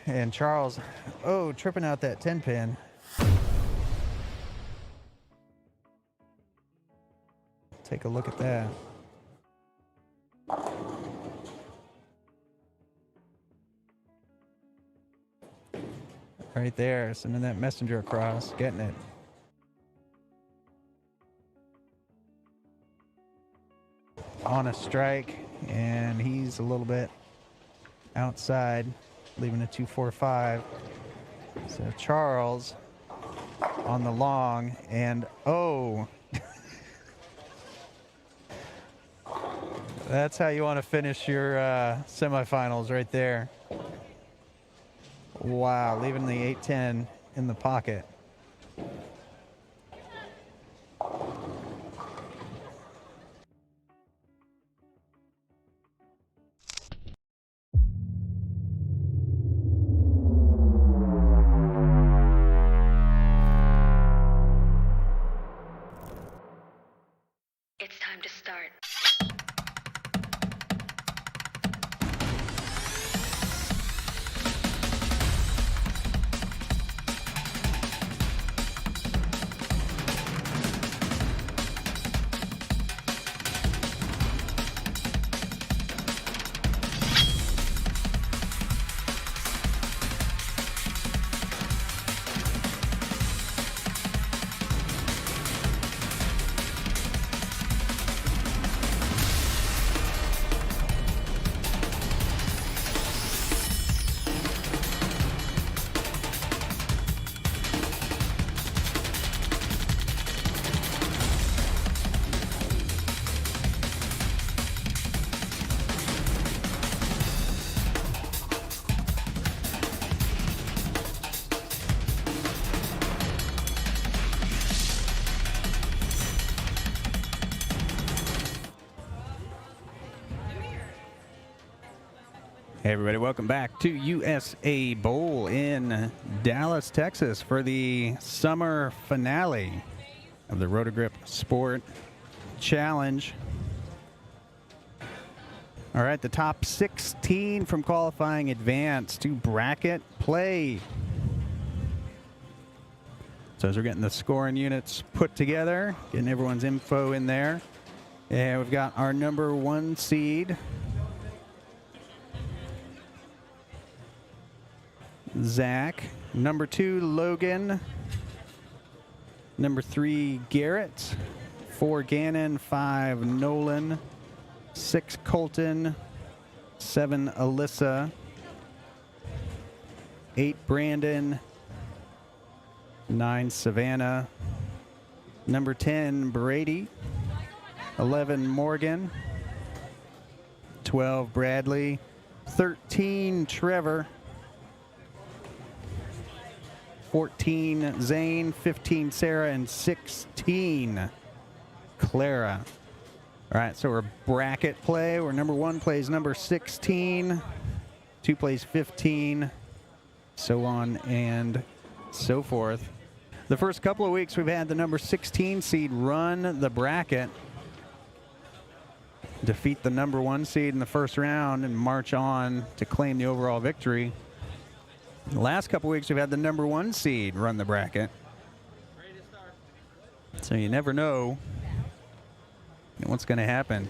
And Charles, oh, tripping out that 10 pin. Take a look at that. Right there, sending that messenger across, getting it. On a strike, and he's a little bit outside, leaving a 2-4-5. So Charles on the long, and oh, that's how you want to finish your semifinals right there. Wow, leaving the 8-10 in the pocket. It's time to start. Hey everybody, welcome back to USA Bowl in Dallas, Texas for the summer finale of the Roto Sport Challenge. All right, the top 16 from qualifying advance to bracket play. So as we're getting the scoring units put together, getting everyone's info in there. And we've got our number 1 seed, Zach. Number 2, Logan. Number 3, Garrett. 4, Gannon. 5, Nolan. 6, Colton. 7, Alyssa. 8, Brandon. 9, Savannah. Number 10, Brady. 11, Morgan. 12, Bradley. 13, Trevor. 14, Zane. 15, Sarah. And 16, Clara. All right, so we're bracket play. Where number 1 plays number 16. 2 plays 15. So on and so forth. The first couple of weeks, we've had the number 16 seed run the bracket, defeat the number 1 seed in the first round, and march on to claim the overall victory. The last couple weeks, we've had the number 1 seed run the bracket. So you never know what's going to happen.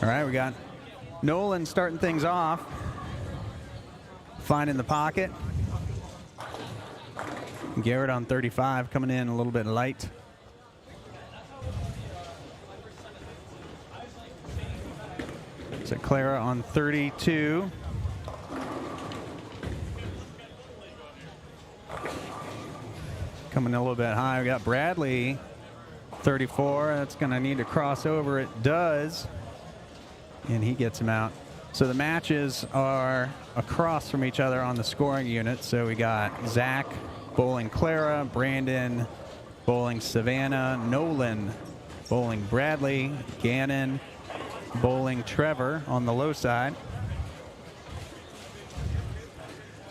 All right, we got Nolan starting things off. Finding the pocket. Garrett on 35, coming in a little bit light. So Clara on 32. Coming a little bit high. We got Bradley, 34. That's going to need to cross over. It does. And he gets him out. So the matches are across from each other on the scoring unit. So we got Zach bowling Clara, Brandon bowling Savannah, Nolan bowling Bradley, Gannon bowling Trevor on the low side.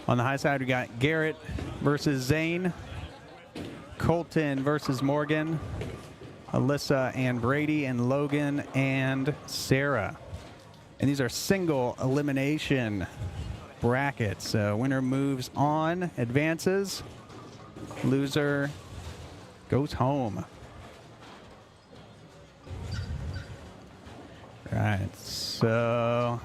On the high side, we got Garrett versus Zane, Colton versus Morgan, Alyssa and Brady, and Logan and Sarah. And these are single elimination bracket. So winner moves on, advances. Loser goes home. All right, so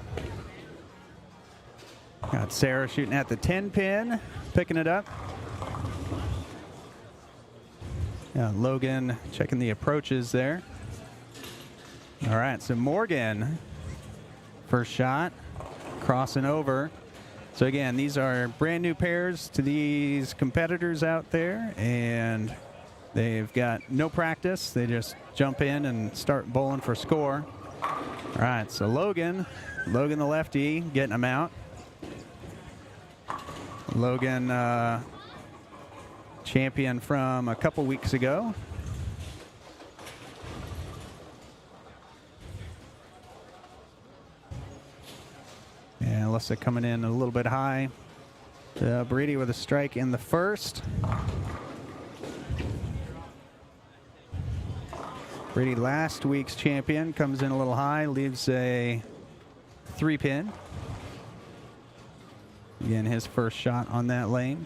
got Sarah shooting at the 10 pin, picking it up. Logan checking the approaches there. All right, so Morgan, first shot, crossing over. So again, these are brand new pairs to these competitors out there, and they've got no practice. They just jump in and start bowling for score. All right, so Logan the lefty, getting them out. Logan, champion from a couple weeks ago. And Alyssa coming in a little bit high. Brady with a strike in the first. Brady, last week's champion, comes in a little high, leaves a 3-pin. Again, his first shot on that lane.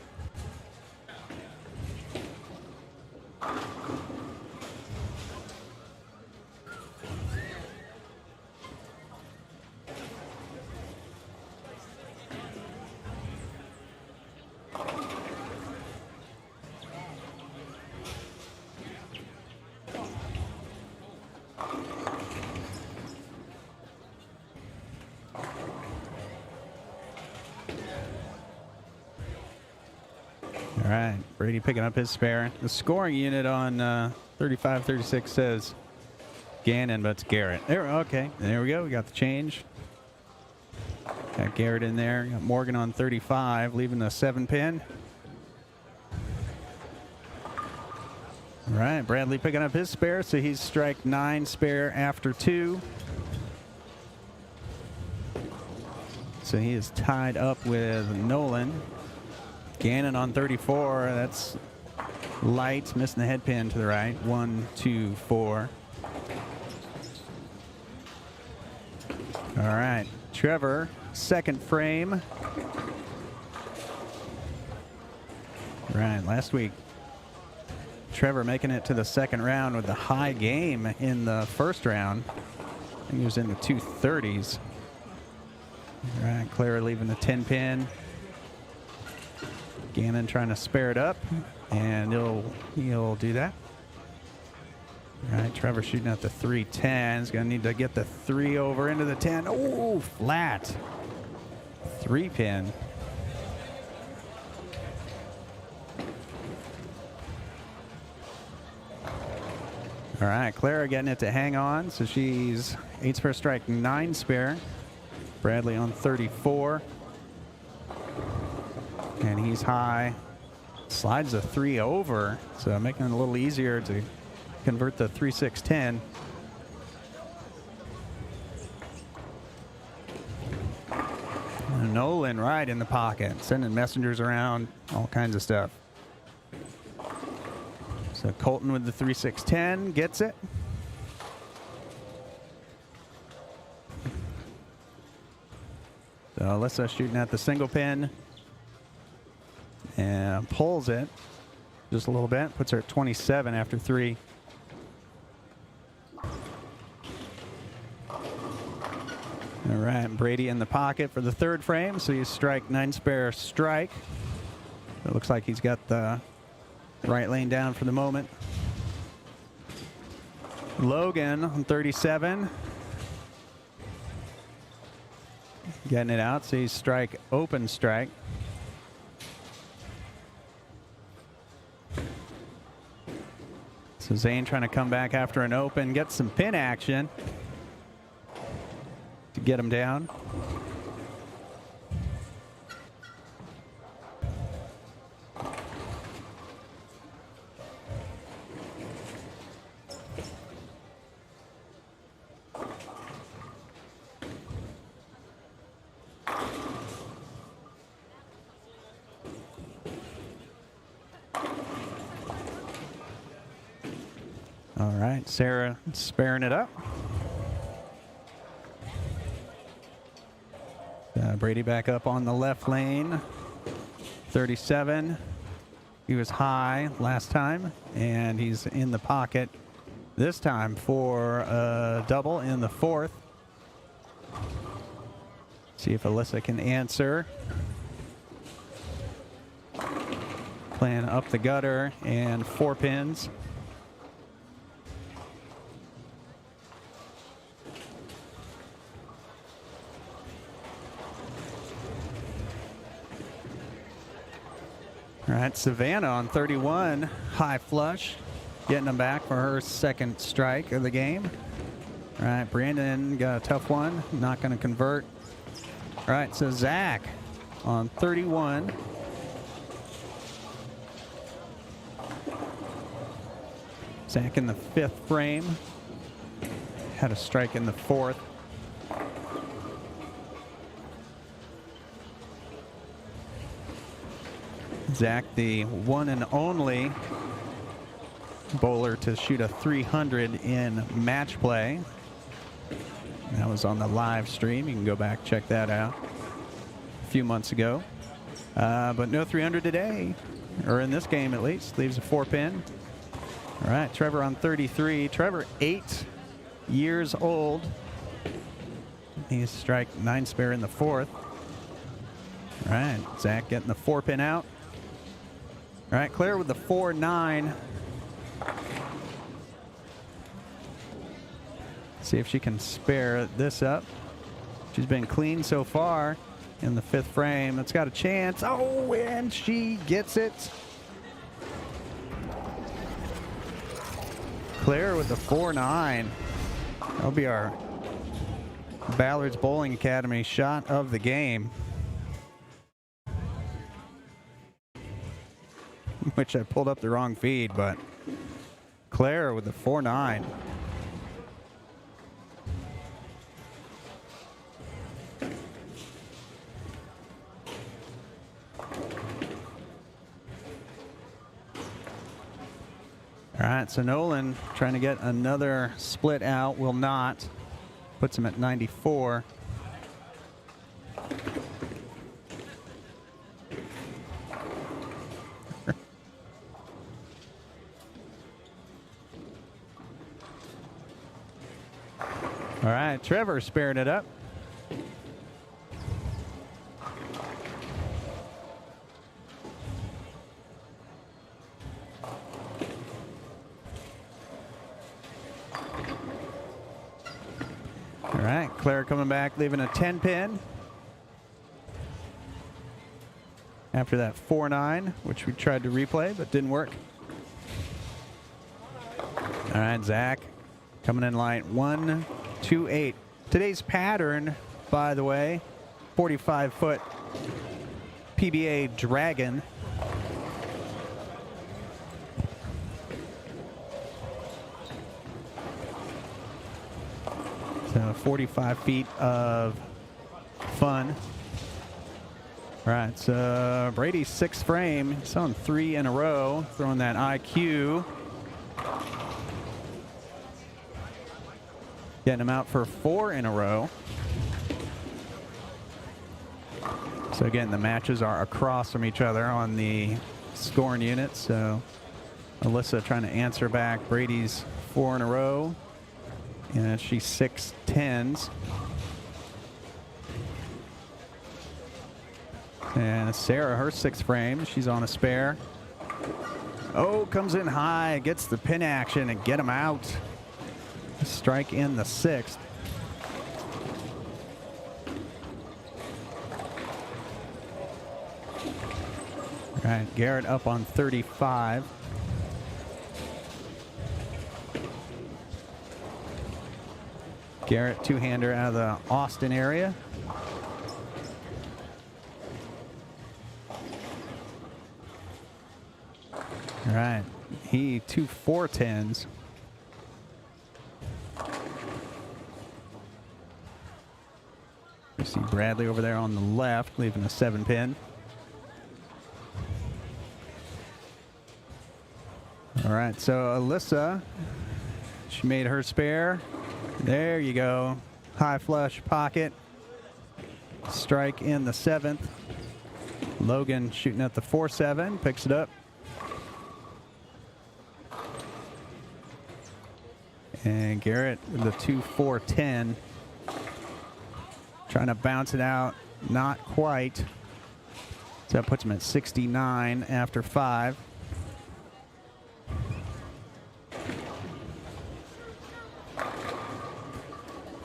All right, Brady picking up his spare. The scoring unit on 35-36 says Gannon, but it's Garrett. Okay, there we go. We got the change. Got Garrett in there. Got Morgan on 35, leaving the 7-pin. All right, Bradley picking up his spare, so he's strike 9 spare after 2. So he is tied up with Nolan. Gannon on 34, that's light, missing the head pin to the right. 1, 2, 4. All right, Trevor, second frame. All right, last week, Trevor making it to the second round with the high game in the first round. I think he was in the 230s. All right, Clara leaving the 10 pin. Gannon trying to spare it up, and he'll do that. All right, Trevor shooting at the 310. He's going to need to get the 3 over into the 10. Oh, flat. 3-pin. All right, Clara getting it to hang on, so she's 8 spare strike, 9 spare. Bradley on 34. And he's high. Slides the 3 over, so making it a little easier to convert the 3-6-10. Nolan right in the pocket, sending messengers around, all kinds of stuff. So Colton with the 3-6-10 gets it. So Alyssa shooting at the single pin. And pulls it just a little bit. Puts her at 27 after 3. All right, Brady in the pocket for the 3rd frame. So he's strike 9 spare strike. It looks like he's got the right lane down for the moment. Logan on 37. Getting it out. So he's strike, open strike. So Zane trying to come back after an open, get some pin action to get him down. All right, Sarah sparing it up. Brady back up on the left lane. 37. He was high last time, and he's in the pocket this time for a double in the fourth. See if Alyssa can answer. Playing up the gutter and 4 pins. All right, Savannah on 31, high flush, getting them back for her second strike of the game. All right, Brandon got a tough one, not going to convert. All right, so Zach on 31. Zach in the 5th frame, had a strike in the 4th. Zach, the one and only bowler to shoot a 300 in match play. That was on the live stream. You can go back, check that out a few months ago. But no 300 today, or in this game at least. Leaves a 4-pin. All right, Trevor on 33. Trevor, 8 years old. He's strike 9 spare in the 4th. All right, Zach getting the 4-pin out. All right, Claire with the 4-9. See if she can spare this up. She's been clean so far in the 5th frame. It's got a chance. Oh, and she gets it. Claire with the 4-9. That'll be our Ballard's Bowling Academy shot of the game. Which I pulled up the wrong feed, but Claire with the 4-9. All right, so Nolan trying to get another split out, will not. Puts him at 94. All right, Trevor sparing it up. All right, Claire coming back, leaving a 10-pin. After that 4-9, which we tried to replay, but didn't work. All right, Zach coming in light, 1-2-8. Today's pattern, by the way, 45-foot PBA Dragon. So 45 feet of fun. All right, so Brady's 6th frame. He's on 3 in a row, throwing that IQ. Getting him out for 4 in a row. So again, the matches are across from each other on the scoring unit. So Alyssa trying to answer back Brady's 4 in a row. And she's 6 10s. And Sarah, her 6th frame, she's on a spare. Oh, comes in high, gets the pin action and get him out. Strike in the 6th. All right, Garrett up on 35. Garrett, two-hander out of the Austin area. All right, he 2 4-10s. You see Bradley over there on the left, leaving a 7-pin. All right, so Alyssa, she made her spare. There you go. High flush pocket. strike in the 7th. Logan shooting at the 4-7, picks it up. And Garrett with the 2-4-10. Trying to bounce it out, not quite. So that puts him at 69 after 5.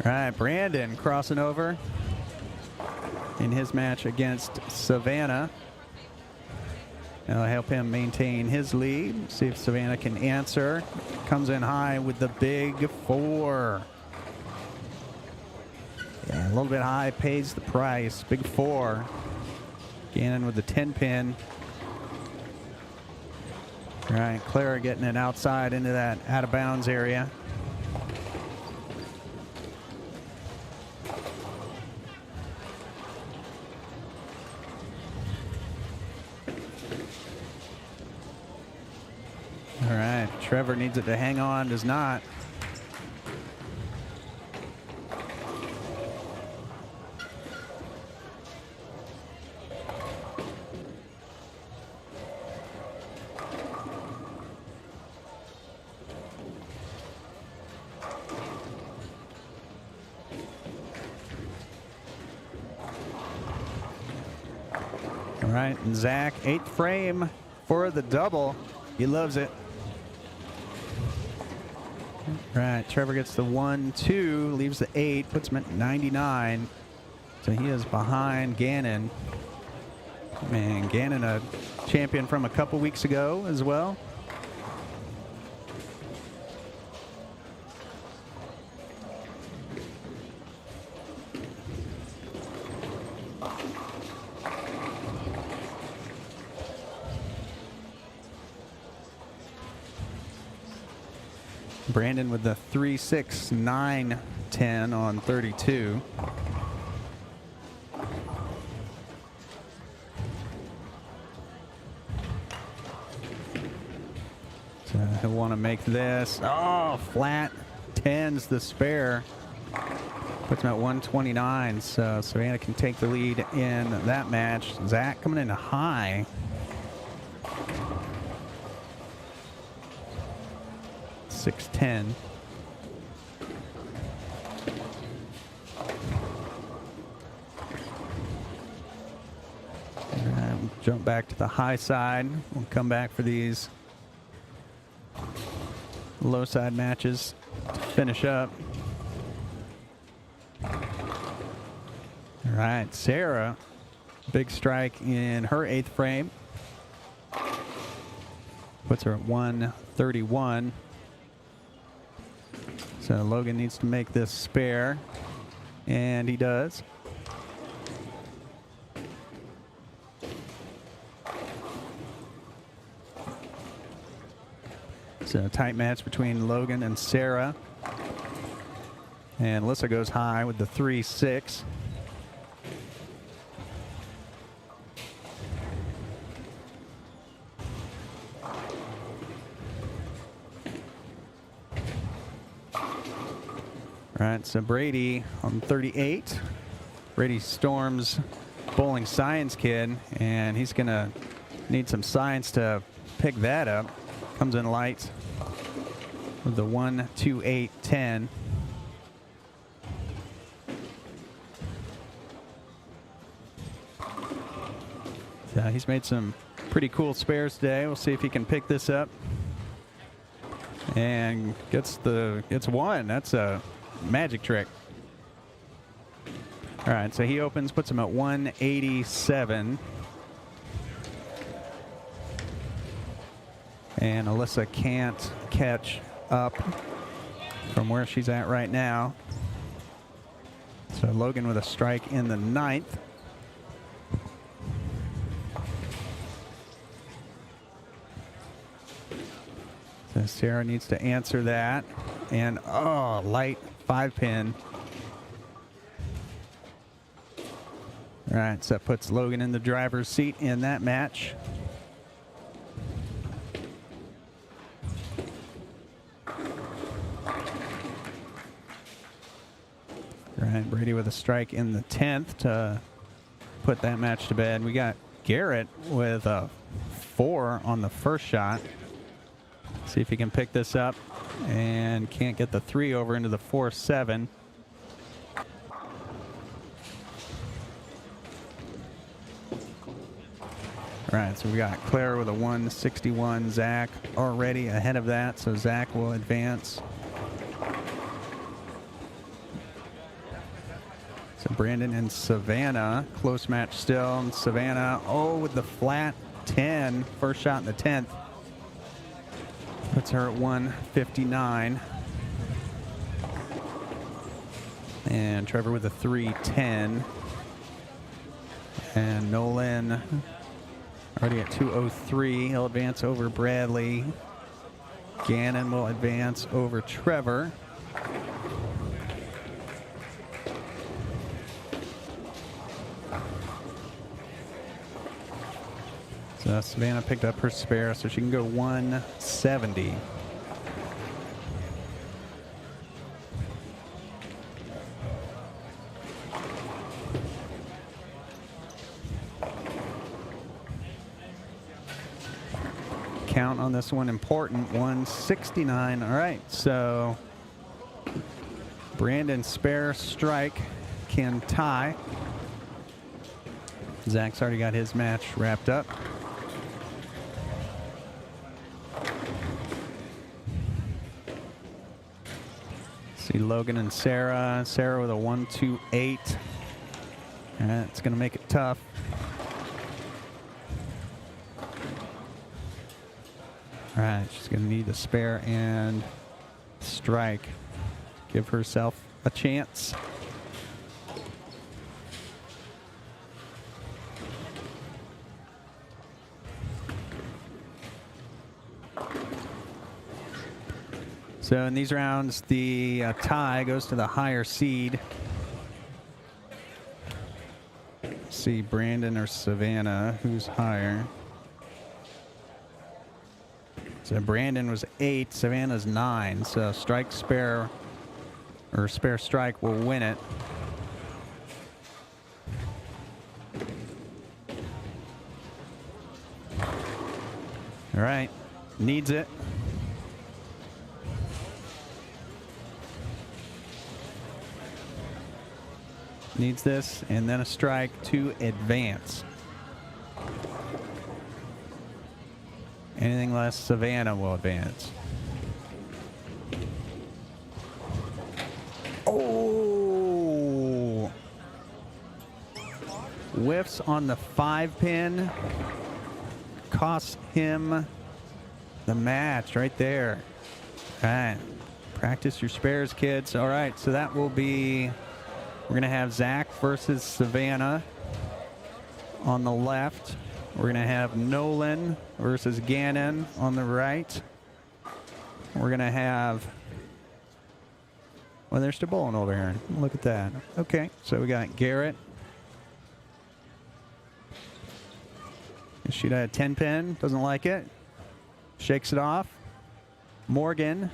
All right, Brandon crossing over in his match against Savannah. That'll help him maintain his lead. See if Savannah can answer. Comes in high with the big 4. Yeah, a little bit high, pays the price. Big 4. Gannon with the 10-pin. All right, Clara getting it outside into that out-of-bounds area. All right, Trevor needs it to hang on, does not. All right, and Zach, 8th frame for the double. He loves it. Right, Trevor gets the 1-2, leaves the 8, puts him at 99. So he is behind Gannon. Man, Gannon, a champion from a couple weeks ago as well. Brandon with the 3-6-9-10 on 32. So he'll want to make this. Oh, flat 10's the spare. Puts him at 129. So Savannah can take the lead in that match. Zach coming in high. .610. Jump back to the high side. We'll come back for these low side matches to finish up. All right, Sarah, big strike in her 8th frame. Puts her at 131. So Logan needs to make this spare, and he does. So a tight match between Logan and Sarah. And Alyssa goes high with the 3-6. All right, so Brady on 38. Brady storms bowling science kid, and he's going to need some science to pick that up. Comes in light with the 1-2-8-10. So he's made some pretty cool spares today. We'll see if he can pick this up. And gets one. That's a magic trick. All right, so he opens, puts him at 187. And Alyssa can't catch up from where she's at right now. So Logan with a strike in the 9th. So Sarah needs to answer that. And, oh, light 5-pin. All right, so that puts Logan in the driver's seat in that match. All right, Brady with a strike in the 10th to put that match to bed. We got Garrett with a 4 on the first shot. See if he can pick this up, and can't get the 3 over into the 4-7. All right, so we got Claire with a 161. Zach already ahead of that, so Zach will advance. So Brandon and Savannah, close match still. And Savannah, with the flat 10, first shot in the 10th. Puts her at 159. And Trevor with a 310. And Nolan already at 203. He'll advance over Bradley. Gannon will advance over Trevor. So Savannah picked up her spare, so she can go 170. Count on this one important, 169. All right, so Brandon spare strike can tie. Zach's already got his match wrapped up. See Logan and Sarah. Sarah with a 128. That's going to make it tough. All right, she's going to need the spare and strike. Give herself a chance. So in these rounds, the tie goes to the higher seed. Let's see, Brandon or Savannah, who's higher? So Brandon was 8, Savannah's 9. So strike spare, or spare strike will win it. All right, needs it. Needs this, and then a strike to advance. Anything less, Savannah will advance. Oh! Whiffs on the 5-pin. Costs him the match right there. All right. Practice your spares, kids. All right, so that will be... We're going to have Zach versus Savannah on the left. We're going to have Nolan versus Gannon on the right. We're going to have... Well, they're still bowling over here. Look at that. Okay, so we got Garrett. Shoot at a 10-pin. Doesn't like it. Shakes it off. Morgan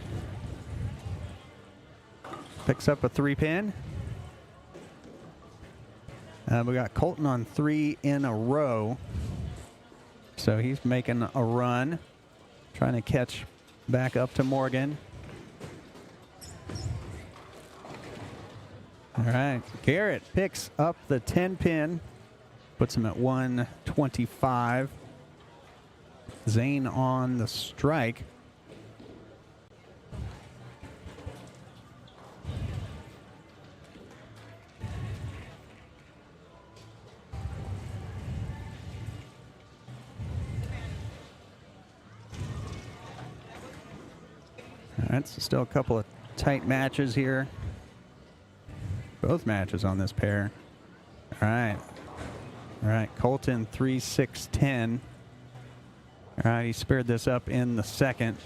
picks up a 3-pin. We got Colton on 3 in a row. So he's making a run. Trying to catch back up to Morgan. All right. Garrett picks up the 10-pin. Puts him at 125. Zane on the strike. All right, so still a couple of tight matches here. Both matches on this pair. All right. All right, Colton 3-6-10. All right, he spared this up in the second.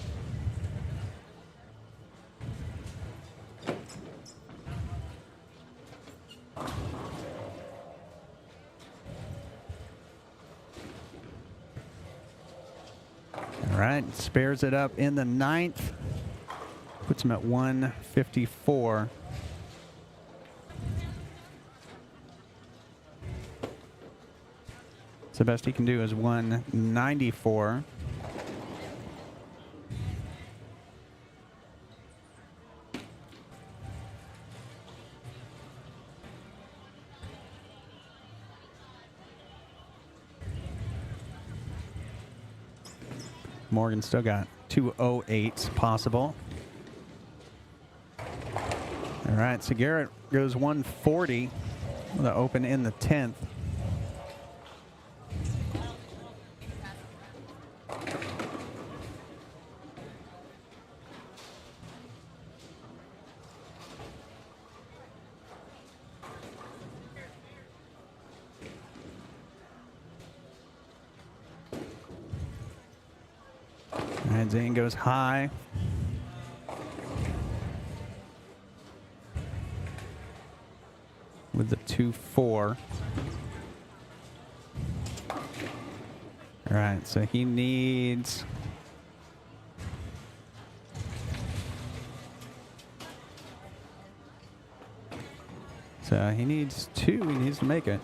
All right, spares it up in the ninth. Puts him at 154. So the best he can do is 194. Morgan still got 208s possible. All right, so Garrett goes 140 with an open in the 10th. All right, Zane goes high. With the 2-4. All right, so he needs two. He needs to make it.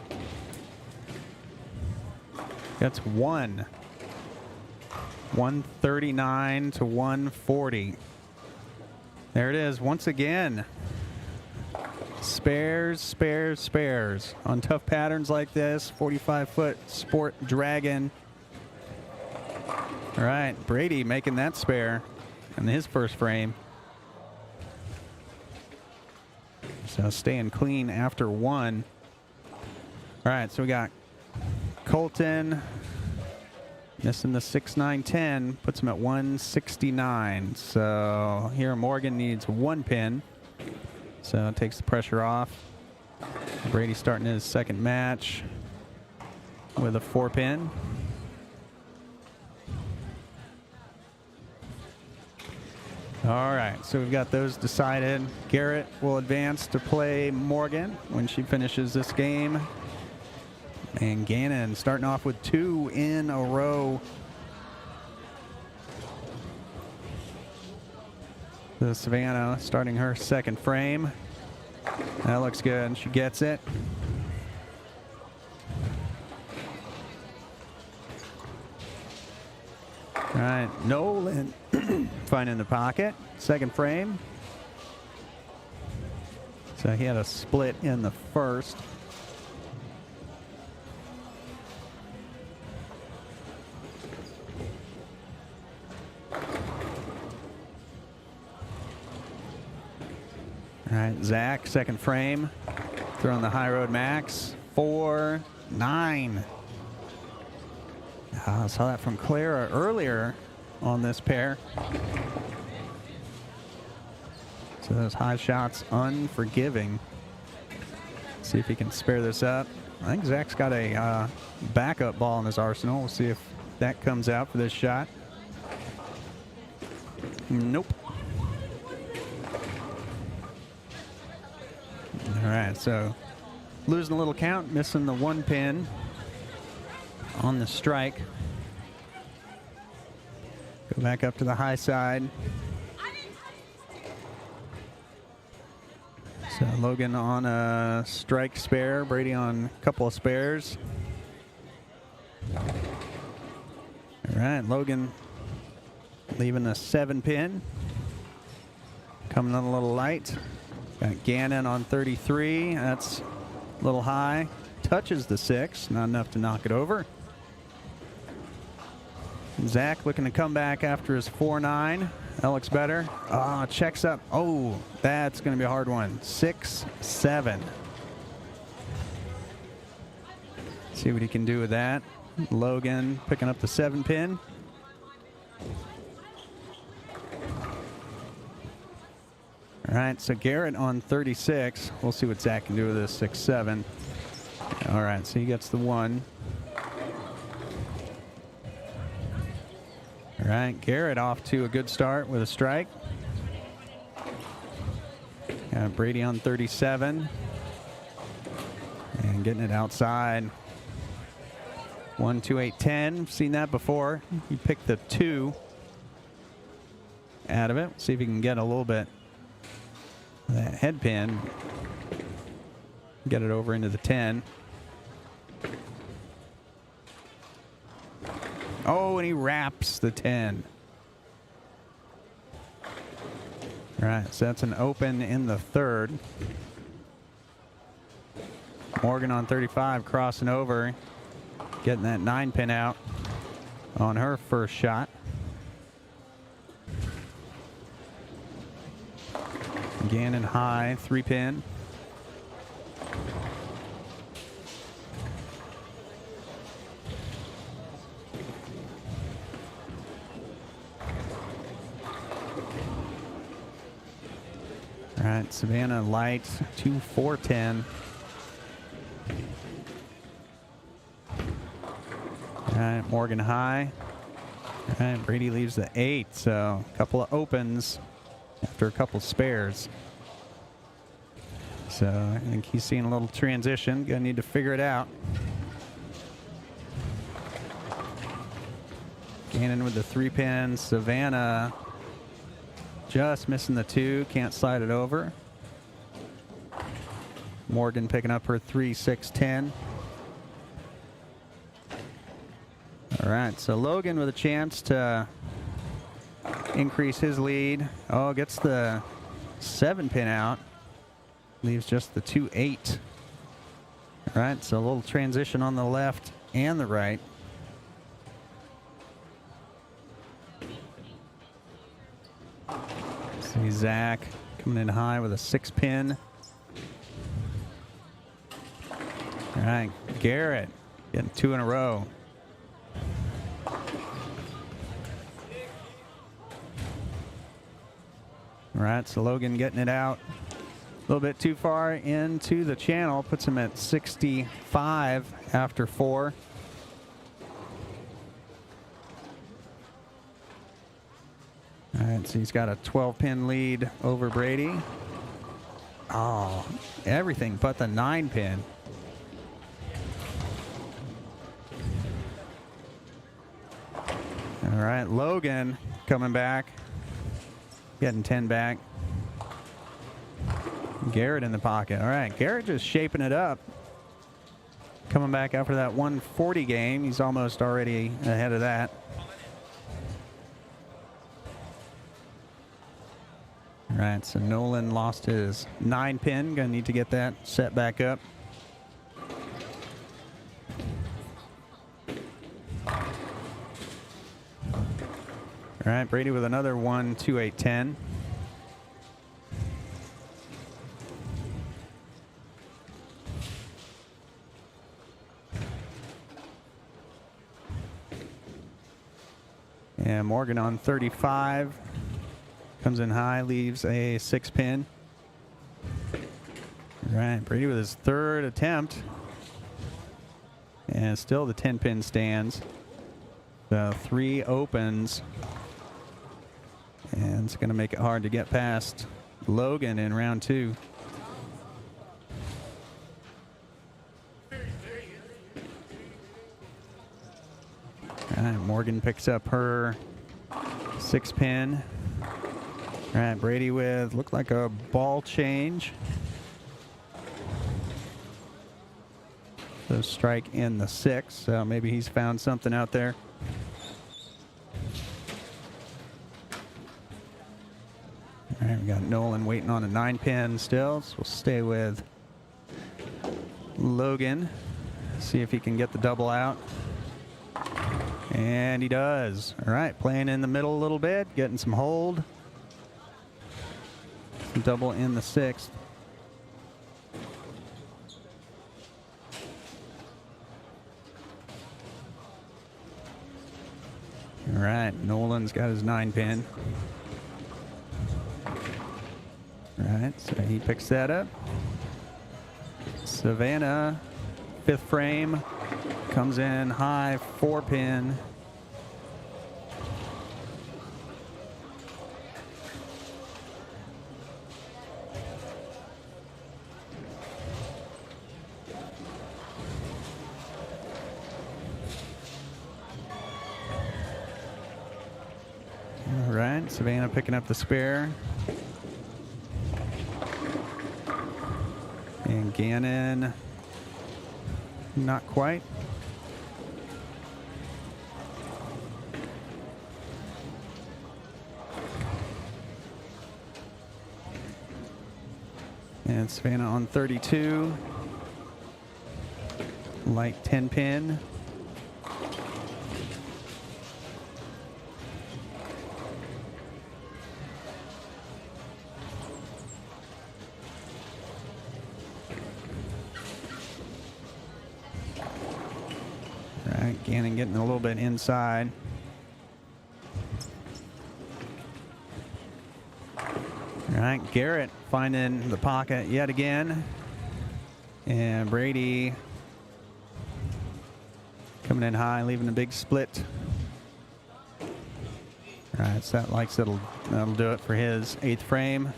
That's 139 to 140. There it is once again. Spares, spares, spares. On tough patterns like this, 45-foot Sport Dragon. All right, Brady making that spare in his first frame. So staying clean after one. All right, so we got Colton missing the 6-9-10, puts him at 169. So here Morgan needs one pin. So it takes the pressure off. Brady starting his second match with a 4-pin. All right, so we've got those decided. Garrett will advance to play Morgan when she finishes this game. And Gannon starting off with 2 in a row. The Savannah starting her second frame. That looks good. She gets it. All right, Nolan finding the pocket. Second frame. So he had a split in the first. All right, Zach, second frame. Throwing the high road max. 4-9. I saw that from Clara earlier on this pair. So those high shots unforgiving. See if he can spare this up. I think Zach's got a backup ball in his arsenal. We'll see if that comes out for this shot. Nope. All right, so losing a little count, missing the 1 pin on the strike. Go back up to the high side. So Logan on a strike spare, Brady on a couple of spares. All right, Logan leaving a 7-pin. Coming on a little light. Got Gannon on 33. That's a little high. Touches the 6, not enough to knock it over. Zach looking to come back after his 4-9. That looks better. Checks up. Oh, that's going to be a hard one. 6-7. See what he can do with that. Logan picking up the 7-pin. All right, so Garrett on 36. We'll see what Zach can do with this 6-7. All right, so he gets the 1. All right, Garrett off to a good start with a strike. Got Brady on 37. And getting it outside. 1, 2, 8, 10. Seen that before. He picked the 2 out of it. See if he can get a little bit of that head pin. Get it over into the 10. Oh, and he wraps the 10. All right, so that's an open in the third. Morgan on 35, crossing over, getting that 9-pin out on her first shot. Gannon high, 3-pin. All right, Savannah light, 2-4-10. All right, Morgan high. All right, Brady leaves the 8, so a couple of opens after a couple spares. So I think he's seeing a little transition. Gonna need to figure it out. Gannon with the 3-pin. Savannah just missing the 2. Can't slide it over. Morgan picking up her 3-6-10. All right, so Logan with a chance to increase his lead. Oh, gets the 7-pin out. Leaves just the 2-8. All right, so a little transition on the left and the right. See Zach coming in high with a 6-pin. All right, Garrett getting 2 in a row. All right, so Logan getting it out a little bit too far into the channel. Puts him at 65 after 4. All right, so he's got a 12-pin lead over Brady. Oh, everything but the 9-pin. All right, Logan coming back. Getting 10 back. Garrett in the pocket. All right, Garrett just shaping it up. Coming back after that 140 game. He's almost already ahead of that. All right, so Nolan lost his 9-pin. Gonna need to get that set back up. All right, Brady with another 1-2-8-10. And Morgan on 35. Comes in high, leaves a 6-pin. All right, Brady with his 3rd attempt. And still the 10-pin stands. So 3 opens. And it's going to make it hard to get past Logan in round 2. All right, Morgan picks up her 6-pin. All right, Brady with, looked like a ball change. So strike in the 6, so maybe he's found something out there. All right, we got Nolan waiting on a 9-pin still, so we'll stay with Logan. See if he can get the double out. And he does. All right, playing in the middle a little bit, getting some hold. Double in the 6th. All right, Nolan's got his 9-pin. All right, so he picks that up. Savannah, 5th frame, comes in high, 4-pin. All right, Savannah picking up the spare. And Gannon, not quite. And Savannah on 32. Light 10 pin. All right, Gannon getting a little bit inside. All right, Garrett finding the pocket yet again. And Brady coming in high, leaving a big split. All right, so that likes that'll do it for his 8th frame.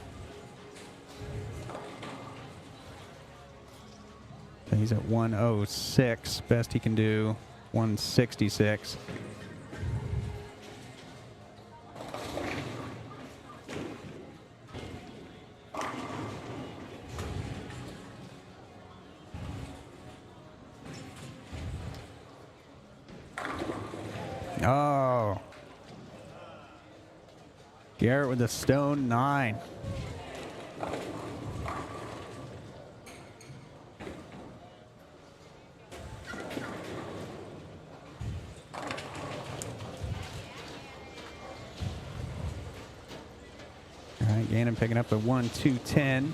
So he's at 106. Best he can do, 166. Oh. Garrett with a stone 9. All right, Gannon picking up a 1-2-10.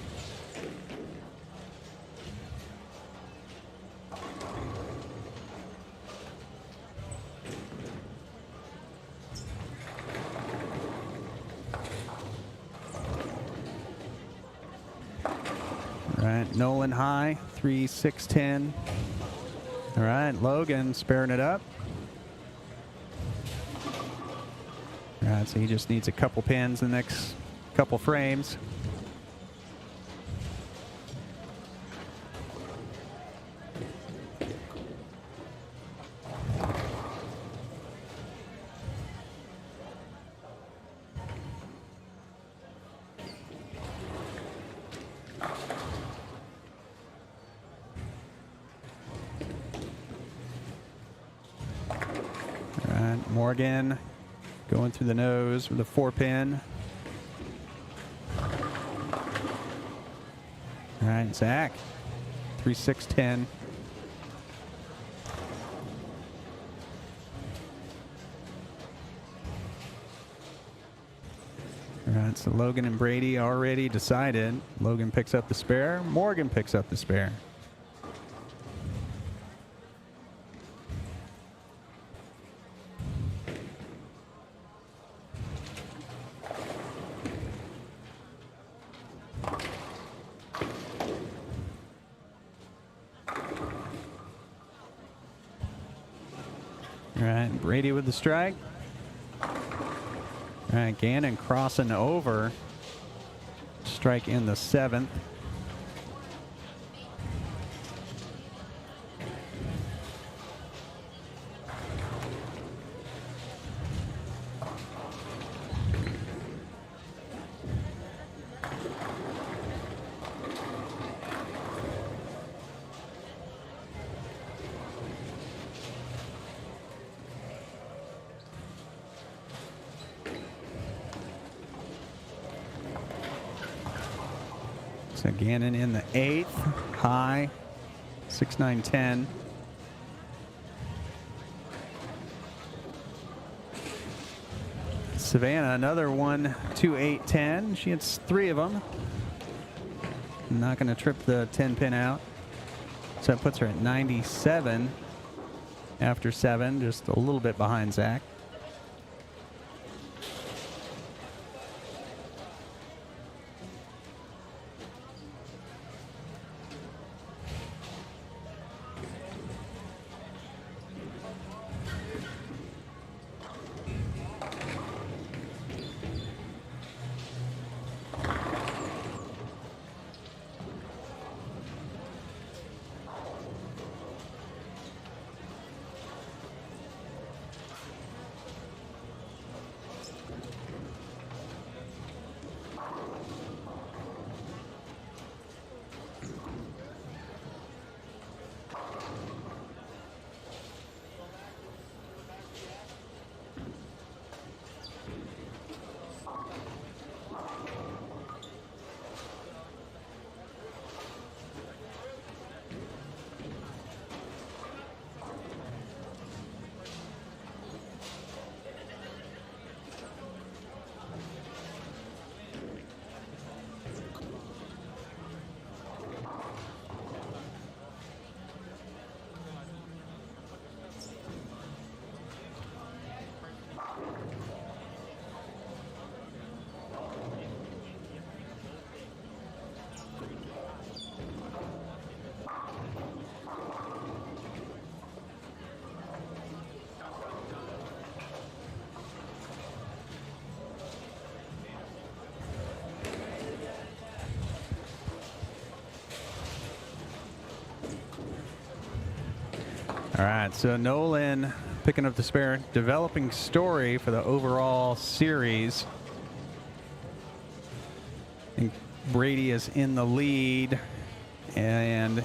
All right, Nolan high, 3-6-10. All right, Logan sparing it up. All right, so he just needs a couple pins the next couple frames. All right, Morgan going through the nose with a 4-pin. All right, Zach, 3-6-10. All right, so Logan and Brady already decided. Logan picks up the spare. Morgan picks up the spare. All right, Brady with the strike. All right, Gannon crossing over. Strike in the 7th. So Gannon in the 8th, high, 6-9-10. Savannah, another 1-2-8-10. She hits 3 of them. Not going to trip the 10-pin out. So that puts her at 97 after 7, just a little bit behind Zach. All right, so Nolan picking up the spare, developing story for the overall series. I think Brady is in the lead, and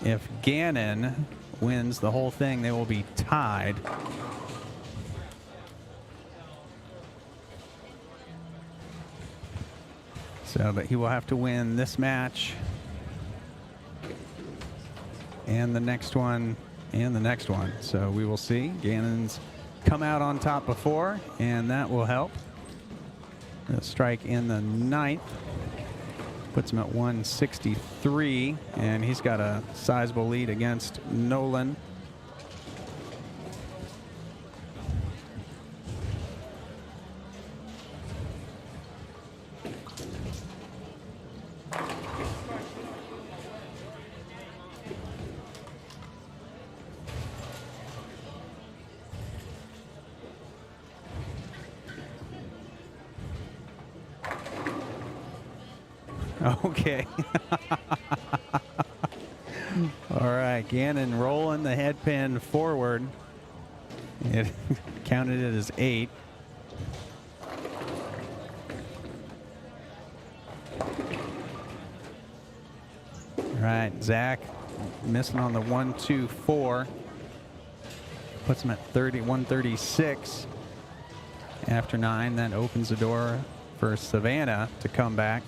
if Gannon wins the whole thing, they will be tied. So, but he will have to win this match and the next one and the next one. So we will see. Gannon's come out on top before, and that will help. A strike in the ninth puts him at 163, and he's got a sizable lead against Nolan. Okay. All right, Gannon rolling the head pin forward. It counted it as 8. All right, Zach missing on the 1-2-4. Puts him at 136 after 9. That opens the door for Savannah to come back.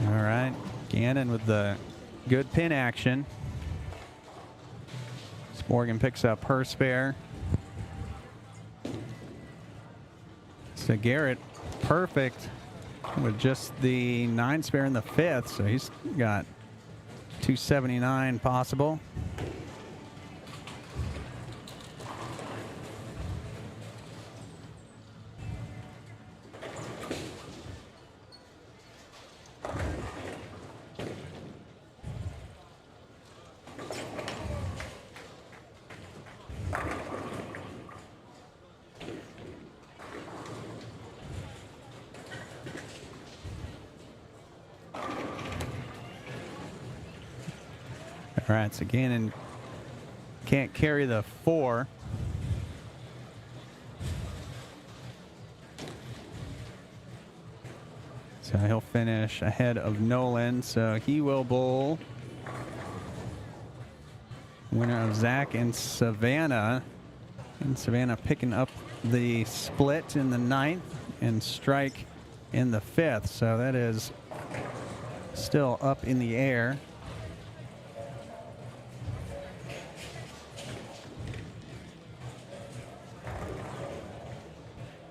All right, Gannon with the good pin action. Morgan picks up her spare. So Garrett, perfect with just the 9 spare in the 5th. So he's got 279 possible. All right, so Gannon can't carry the 4. So he'll finish ahead of Nolan. So he will bowl winner of Zach and Savannah. And Savannah picking up the split in the 9th and strike in the 5th. So that is still up in the air.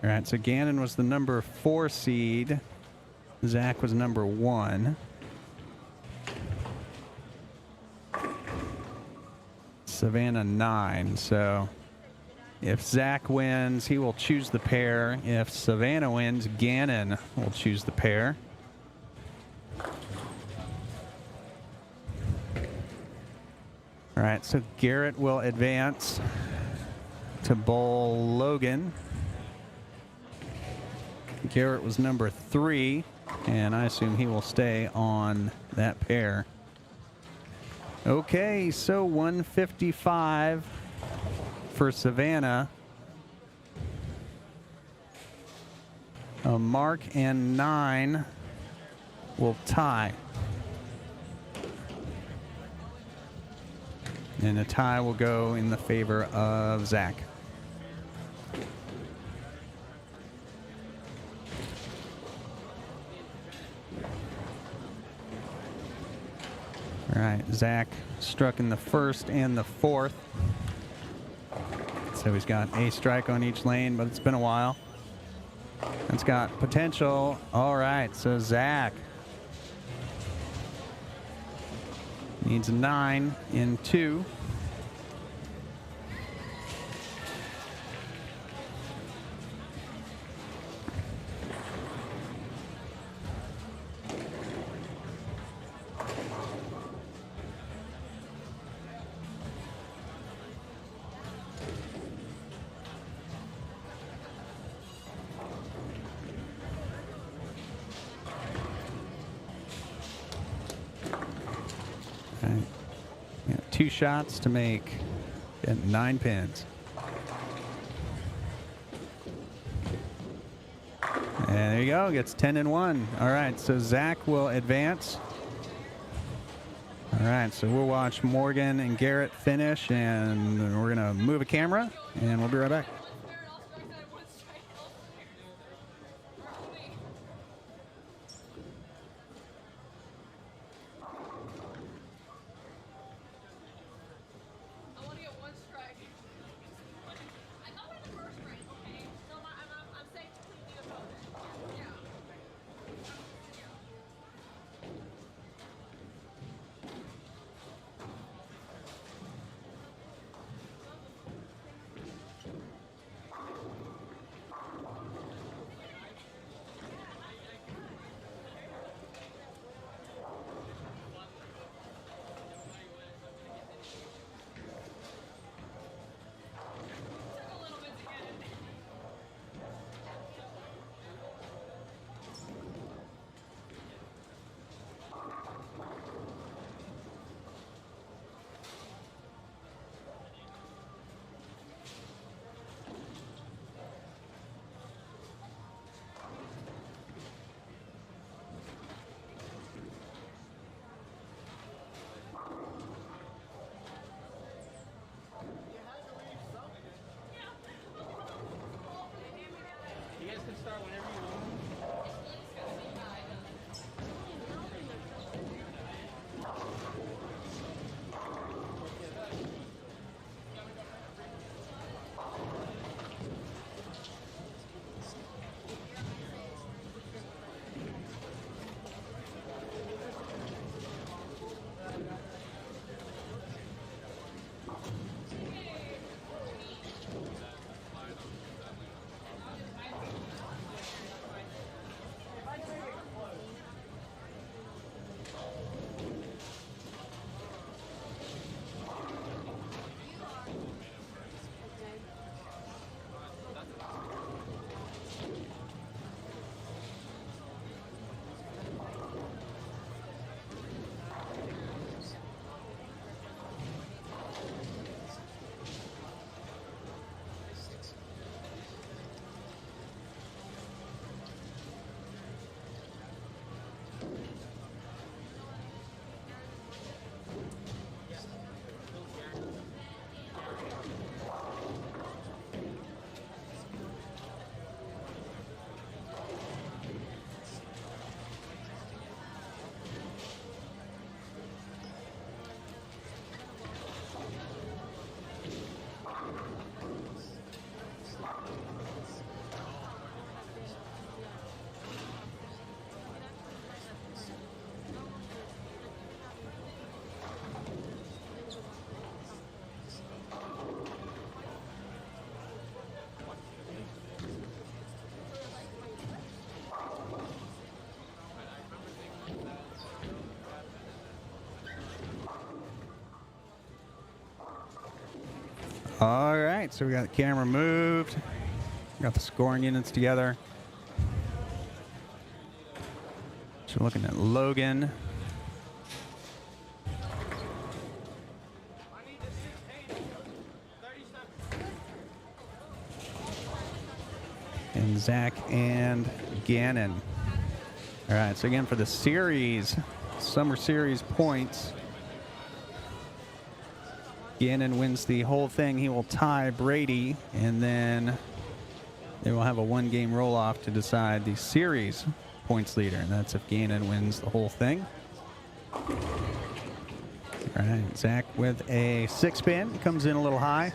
All right, so Gannon was the number 4 seed. Zach was number 1. Savannah 9. So if Zach wins, he will choose the pair. If Savannah wins, Gannon will choose the pair. All right, so Garrett will advance to bowl Logan. Garrett was number 3, and I assume he will stay on that pair. Okay, so 155 for Savannah. A mark and 9 will tie. And a tie will go in the favor of Zach. All right, Zach struck in the 1st and the 4th. So he's got a strike on each lane, but it's been a while. It's got potential. All right, so Zach needs a 9 in 2. All right. Yeah, 2 shots to make. Get 9 pins. And there you go. Gets 10 and 1. All right. So Zach will advance. All right. So we'll watch Morgan and Garrett finish, and we're going to move a camera, and we'll be right back. All right, so we got the camera moved. Got the scoring units together. So we're looking at Logan. And Zach and Gannon. All right, so again for the series, Summer Series points, Gannon wins the whole thing. He will tie Brady, and then they will have a 1-game roll-off to decide the series points leader, and that's if Gannon wins the whole thing. All right, Zach with a 6-pin, comes in a little high.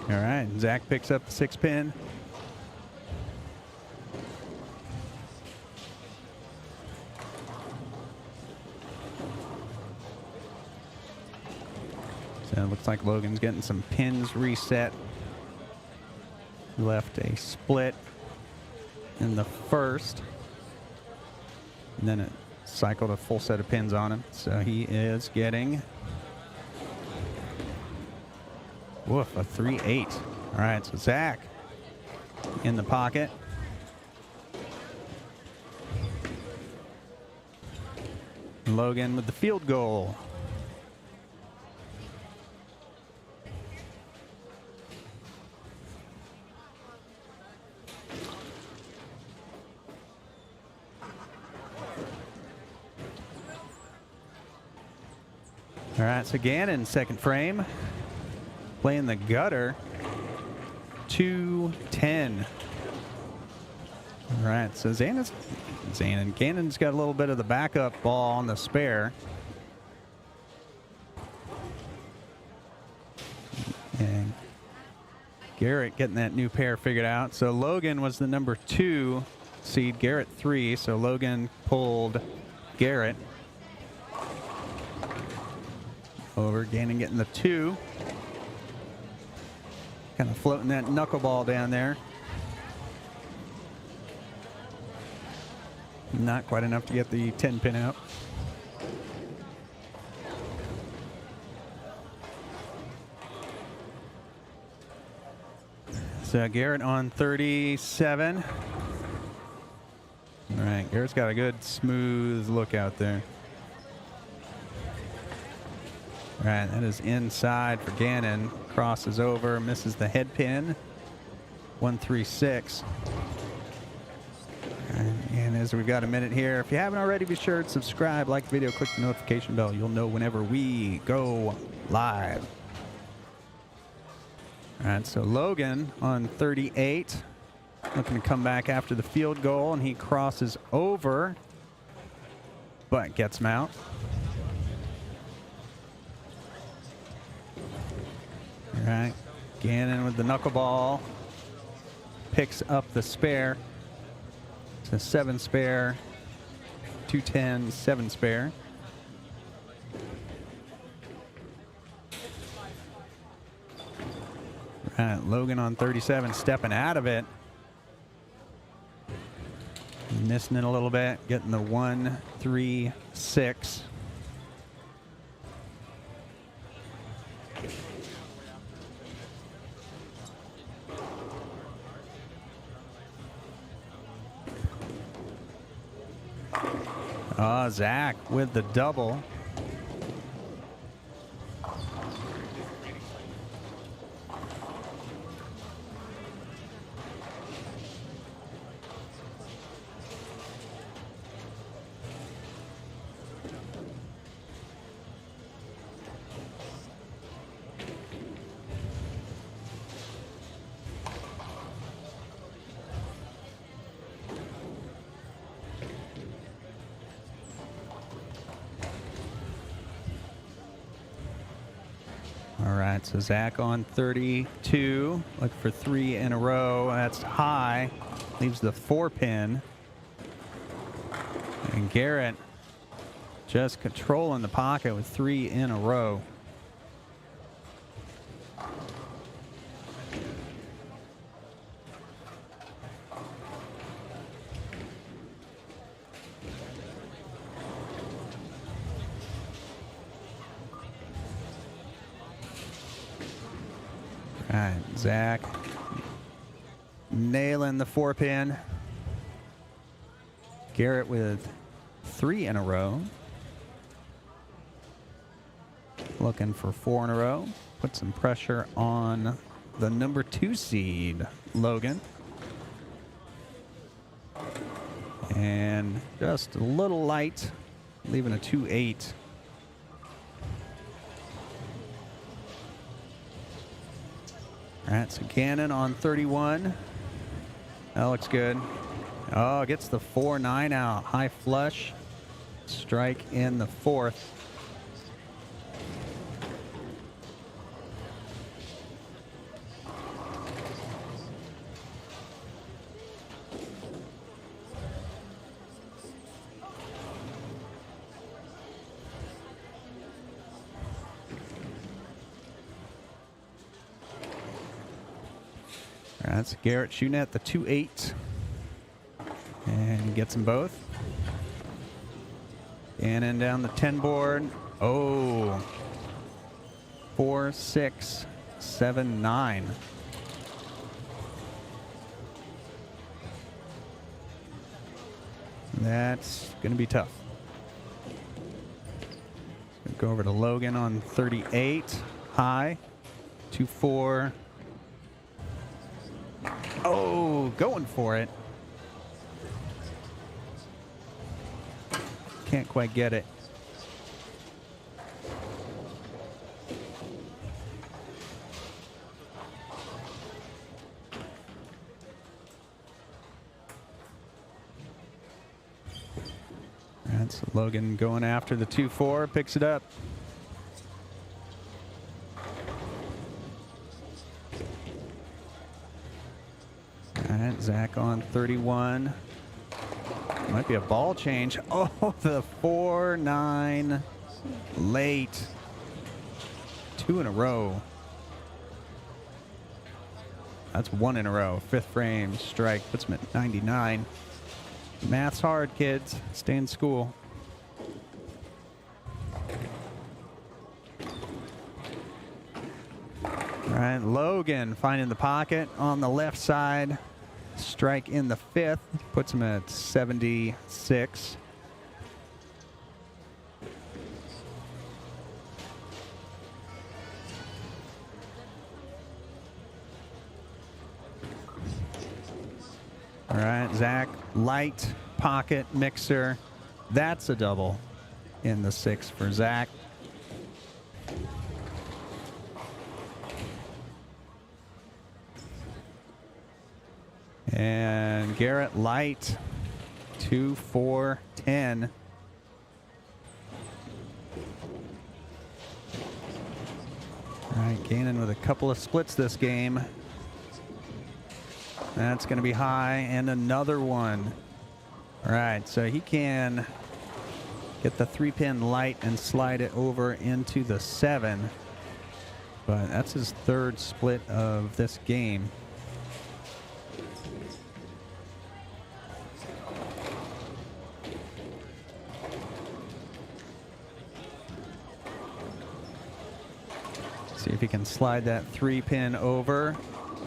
All right, Zach picks up the 6-pin. So it looks like Logan's getting some pins reset. Left a split in the first. And then it cycled a full set of pins on him. So he is getting, woof, a 3-8. All right, so Zach in the pocket. Logan with the field goal. All right, so Gannon, second frame, playing the gutter, 2-10. All right, so Gannon's got a little bit of the backup ball on the spare. And Garrett getting that new pair figured out. So Logan was the number 2 seed, Garrett 3. So Logan pulled Garrett over. Gannon getting the 2. Kind of floating that knuckleball down there. Not quite enough to get the 10 pin out. So Garrett on 37. All right, Garrett's got a good smooth look out there. All right, that is inside for Gannon. Crosses over, misses the head pin. 136. And as we've got a minute here, if you haven't already, be sure to subscribe, like the video, click the notification bell. You'll know whenever we go live. All right, so Logan on 38, looking to come back after the field goal, and he crosses over, but gets him out. All right, Gannon with the knuckleball, picks up the spare. It's a 7 spare, 210, 7 spare. All right, Logan on 37, stepping out of it. Missing it a little bit, getting the 1-3-6. Zach with the double. All right, so Zach on 32. Look for 3 in a row. That's high. Leaves the 4 pin. And Garrett just controlling the pocket with 3 in a row. All right, Zach nailing the 4 pin. Garrett with 3 in a row. Looking for 4 in a row. Put some pressure on the number 2 seed, Logan. And just a little light, leaving a 2-8. All right, so Gannon on 31. That looks good. Oh, gets the 4-9 out. High flush. Strike in the 4th. That's Garrett shooting at the 2-8. And he gets them both. Gannon down the 10 board. Oh. 4, 6, 7, 9. That's going to be tough. Go over to Logan on 38. High. 2, 4. Oh, going for it. Can't quite get it. That's Logan going after the 2-4, picks it up. All right, Zach on 31. Might be a ball change. Oh, the 4-9 late. 2 in a row. That's 1 in a row. 5th frame strike puts him at 99. Math's hard, kids. Stay in school. All right, Logan finding the pocket on the left side. Strike in the 5th. Puts him at 76. All right, Zach, light pocket mixer. That's a double in the 6 for Zach. And Garrett light, 2, 4, 10. All right, Gannon with a couple of splits this game. That's going to be high, and another one. All right, so he can get the 3-pin light and slide it over into the 7. But that's his 3rd split of this game. See if he can slide that 3-pin over.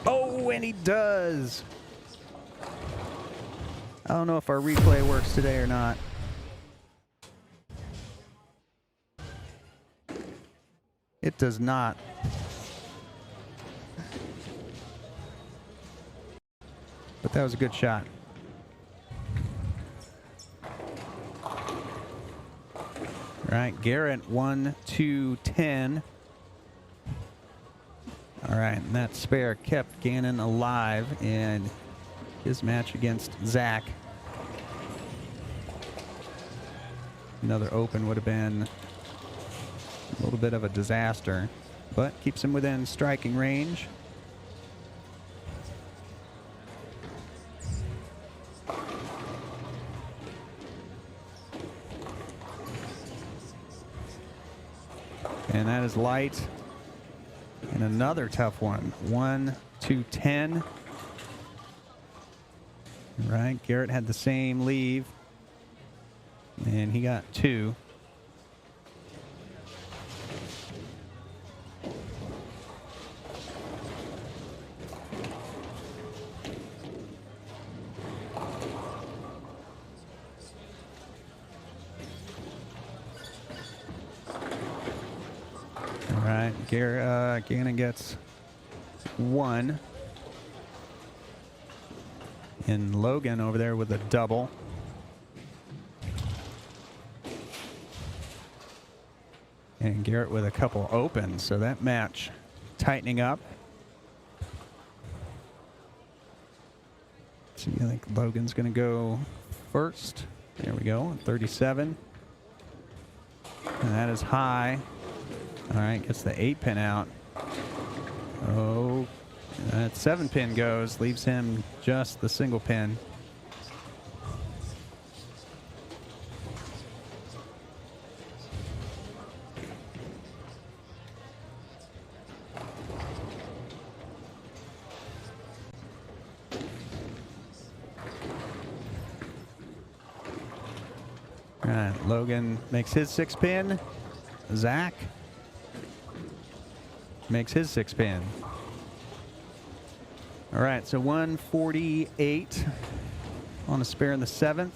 Oh, and he does. I don't know if our replay works today or not. It does not. But that was a good shot. All right, Garrett, 1, 2, 10. All right, and that spare kept Gannon alive in his match against Zach. Another open would have been a little bit of a disaster, but keeps him within striking range. And that is light. And another tough one. 1, 2, 10. Right, Garrett had the same leave. And he got 2. All right, Gannon gets 1. And Logan over there with a double. And Garrett with a couple opens, so that match tightening up. See, I think Logan's going to go first. There we go, 37. And that is high. All right, gets the 8-pin out. Oh, that 7-pin goes, leaves him just the single pin. All right, Logan makes his 6-pin. Zach makes his 6-pin. All right, so 148 on a spare in the 7th.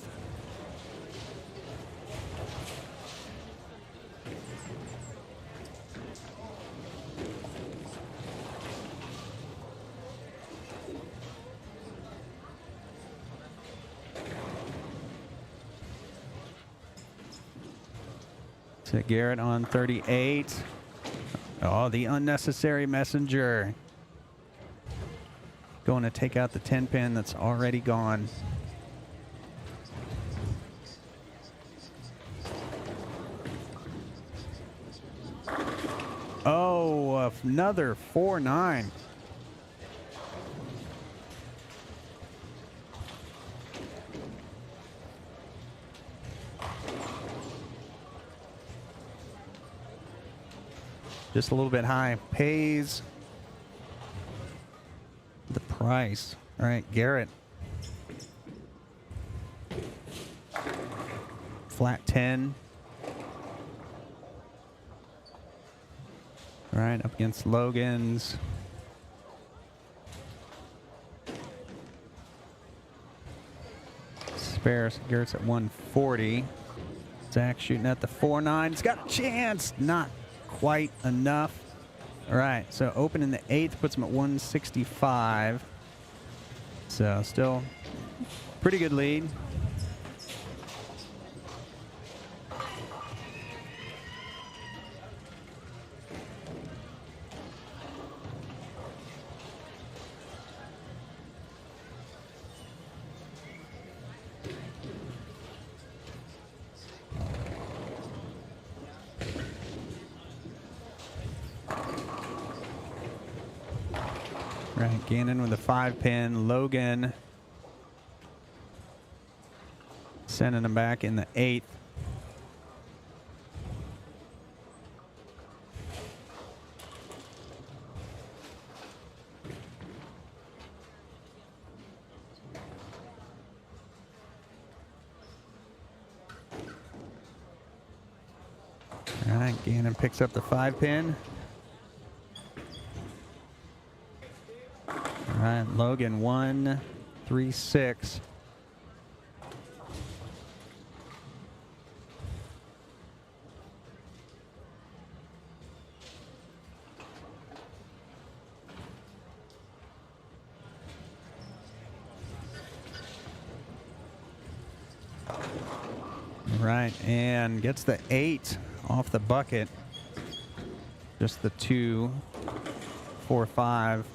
To Garrett on 38. Oh, the unnecessary messenger. Going to take out the 10-pin that's already gone. Oh, another 4-9. Just a little bit high. Pays the price. All right, Garrett. Flat 10. All right, up against Logan's. Spare. Garrett's at 140. Zach shooting at the 4-9. He's got a chance. Not quite enough. All right, so open in the 8th puts him at 165. So still pretty good lead. Right, Gannon with a 5-pin. Logan sending him back in the 8th. All right, Gannon picks up the 5-pin. All right, Logan 136. Right, and gets the 8 off the bucket. Just the 2, 4, 5.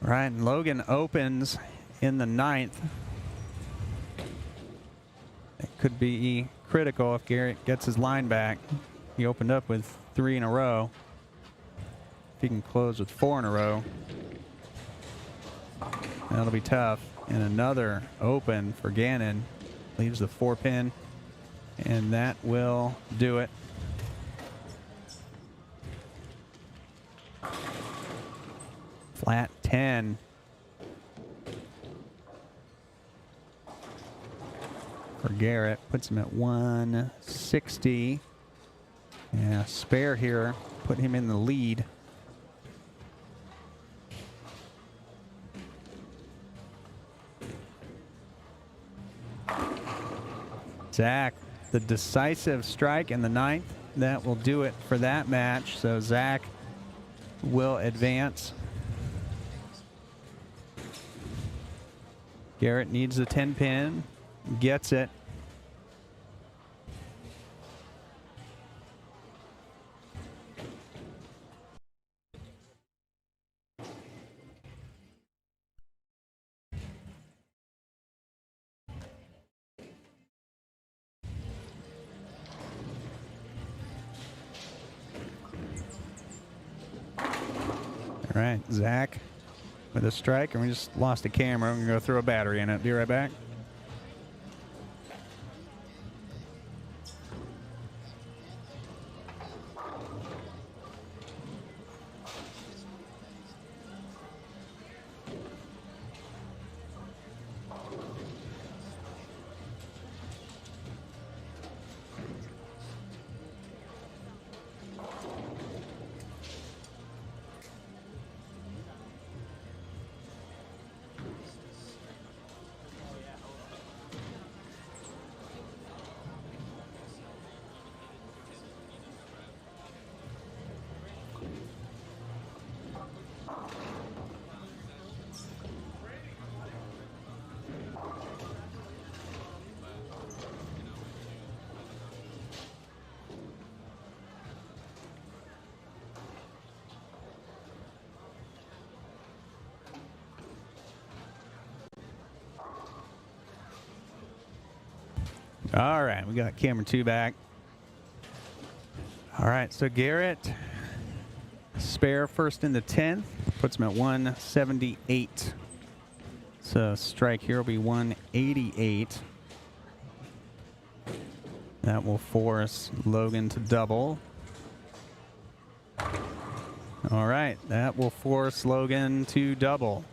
Right, and Logan opens in the 9th. It could be critical if Garrett gets his line back. He opened up with 3 in a row. If he can close with 4 in a row, that'll be tough. And another open for Gannon. Leaves the 4-pin, and that will do it. Flat 10. For Garrett, puts him at 160. Yeah, spare here, put him in the lead. Zach, the decisive strike in the 9th. That will do it for that match. So Zach will advance. Garrett needs the 10-pin, gets it. All right, Zach with a strike, and we just lost a camera. I'm going to go throw a battery in it. Be right back. All right, we got camera 2 back. All right, so Garrett, spare first in the 10th, puts him at 178. So strike here will be 188. That will force Logan to double. All right, that will force Logan to double.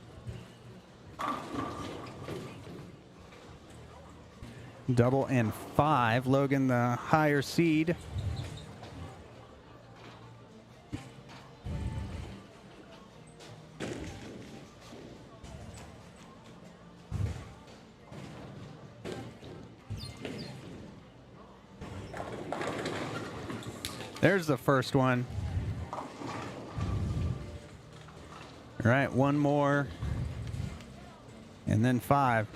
Double and 5. Logan, the higher seed. There's the first one. All right, one more. And then 5.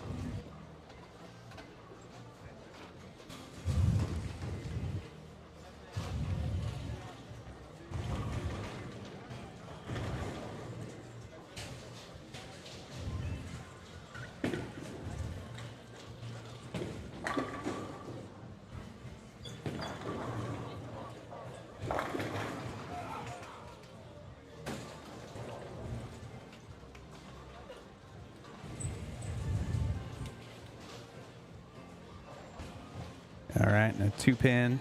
All right, and a 2-pin.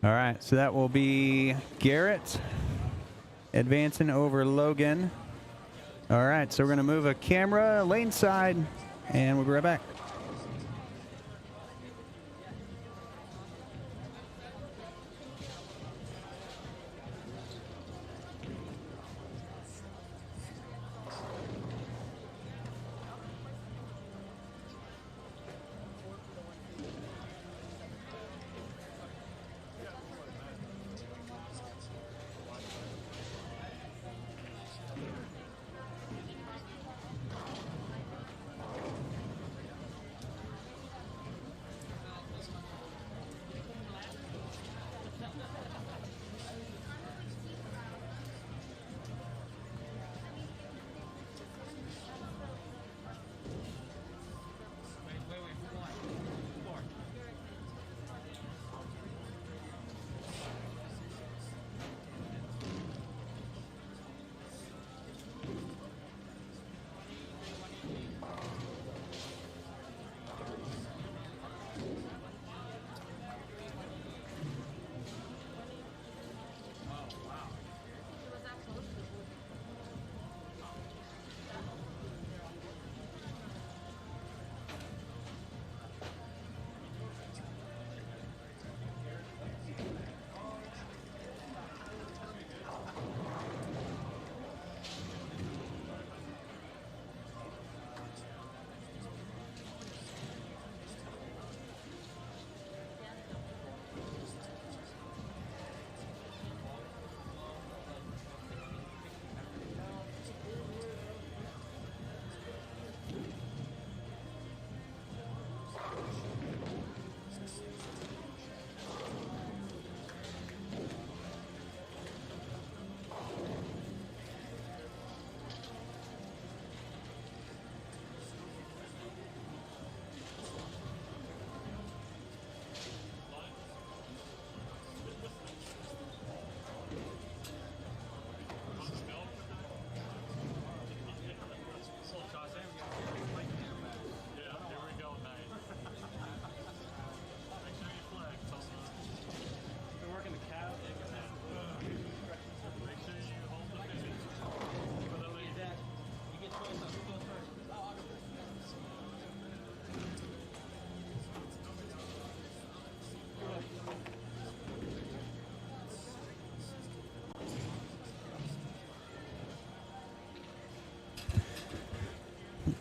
All right, so that will be Garrett advancing over Logan. All right, so we're going to move a camera lane side, and we'll be right back.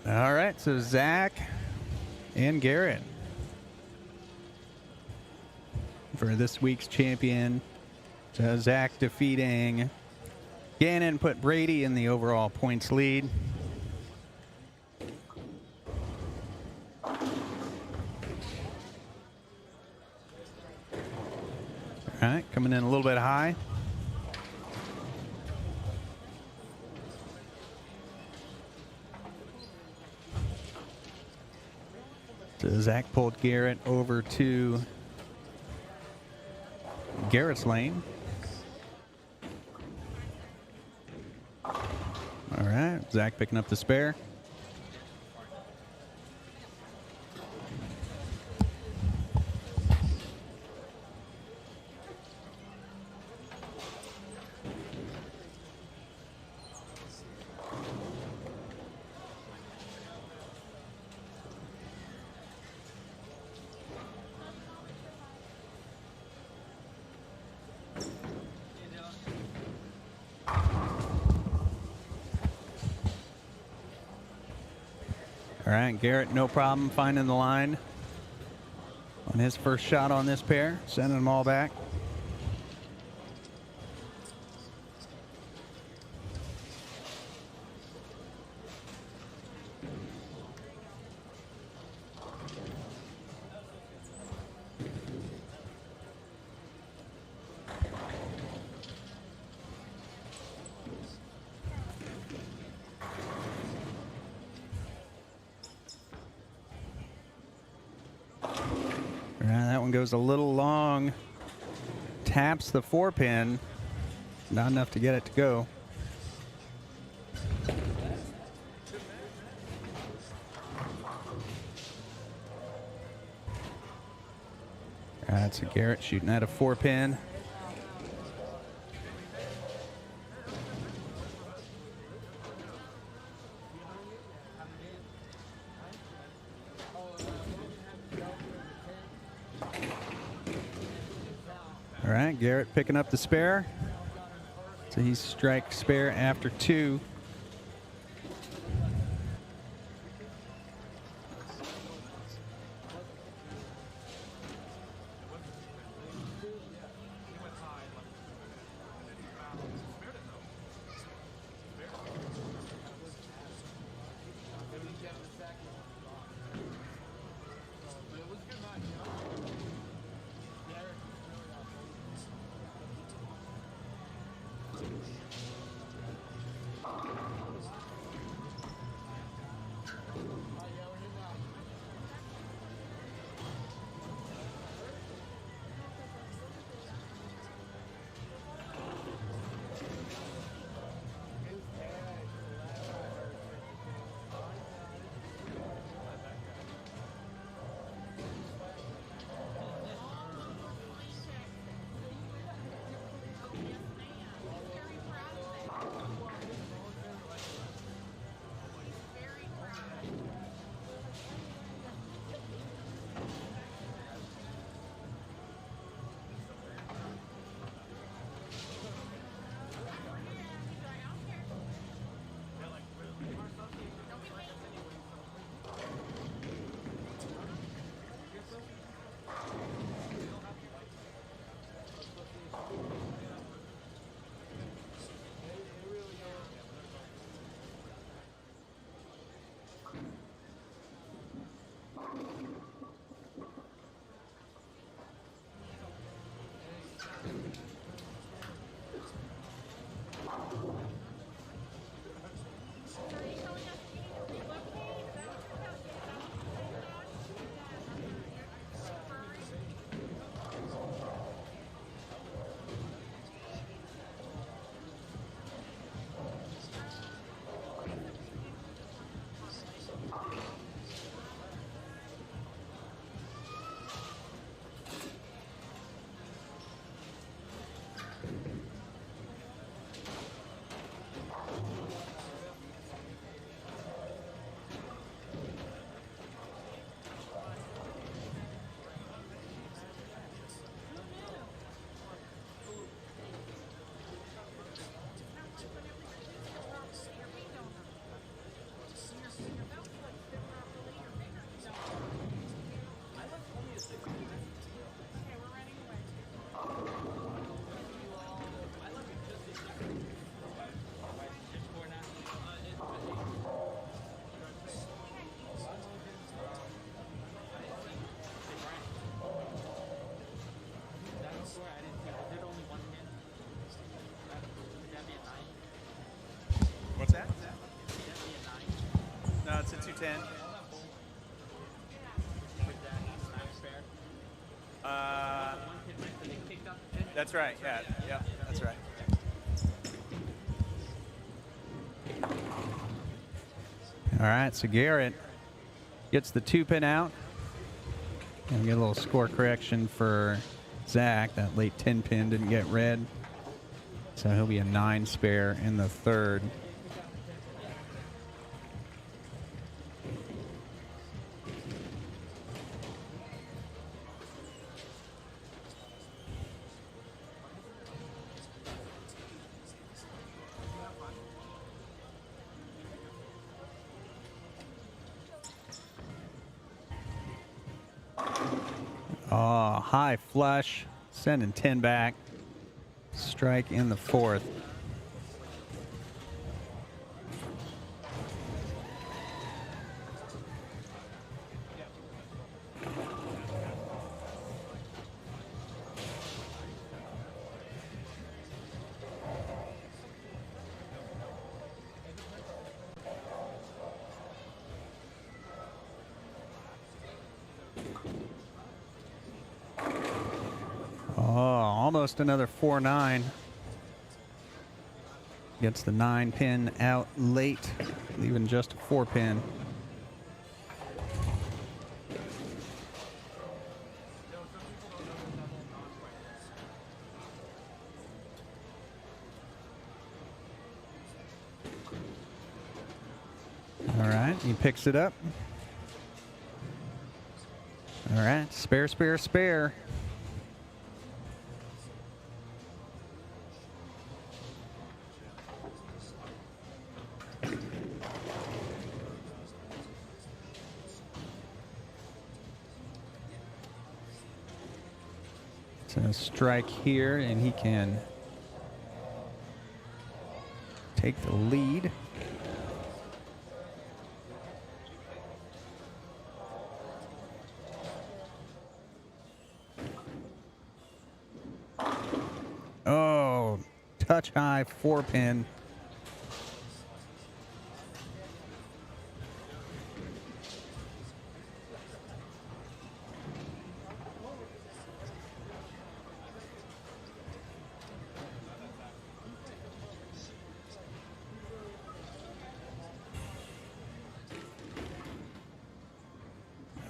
All right, so Zach and Garrett for this week's champion. So Zach defeating Gannon, put Brady in the overall points lead. All right, coming in a little bit high. So Zach pulled Garrett over to Garrett's lane. All right, Zach picking up the spare. All right, Garrett, no problem finding the line on his first shot on this pair, sending them all back. That one goes a little long. Taps the 4-pin. Not enough to get it to go. That's a Garrett shooting at a 4-pin. All right, Garrett picking up the spare. So he's strike spare after 2. 10. That's right. Yeah. Yeah. That's right. All right. So Garrett gets the 2-pin out. And we get a little score correction for Zach. That late 10-pin didn't get read. So he'll be a 9 spare in the third. Oh, high flush, sending 10 back. Strike in the fourth. Oh, almost another 4-9. Gets the 9-pin out late, leaving just a 4-pin. All right, he picks it up. All right, spare, spare, spare. It's a strike here, and he can take the lead. Oh, touch high 4-pin.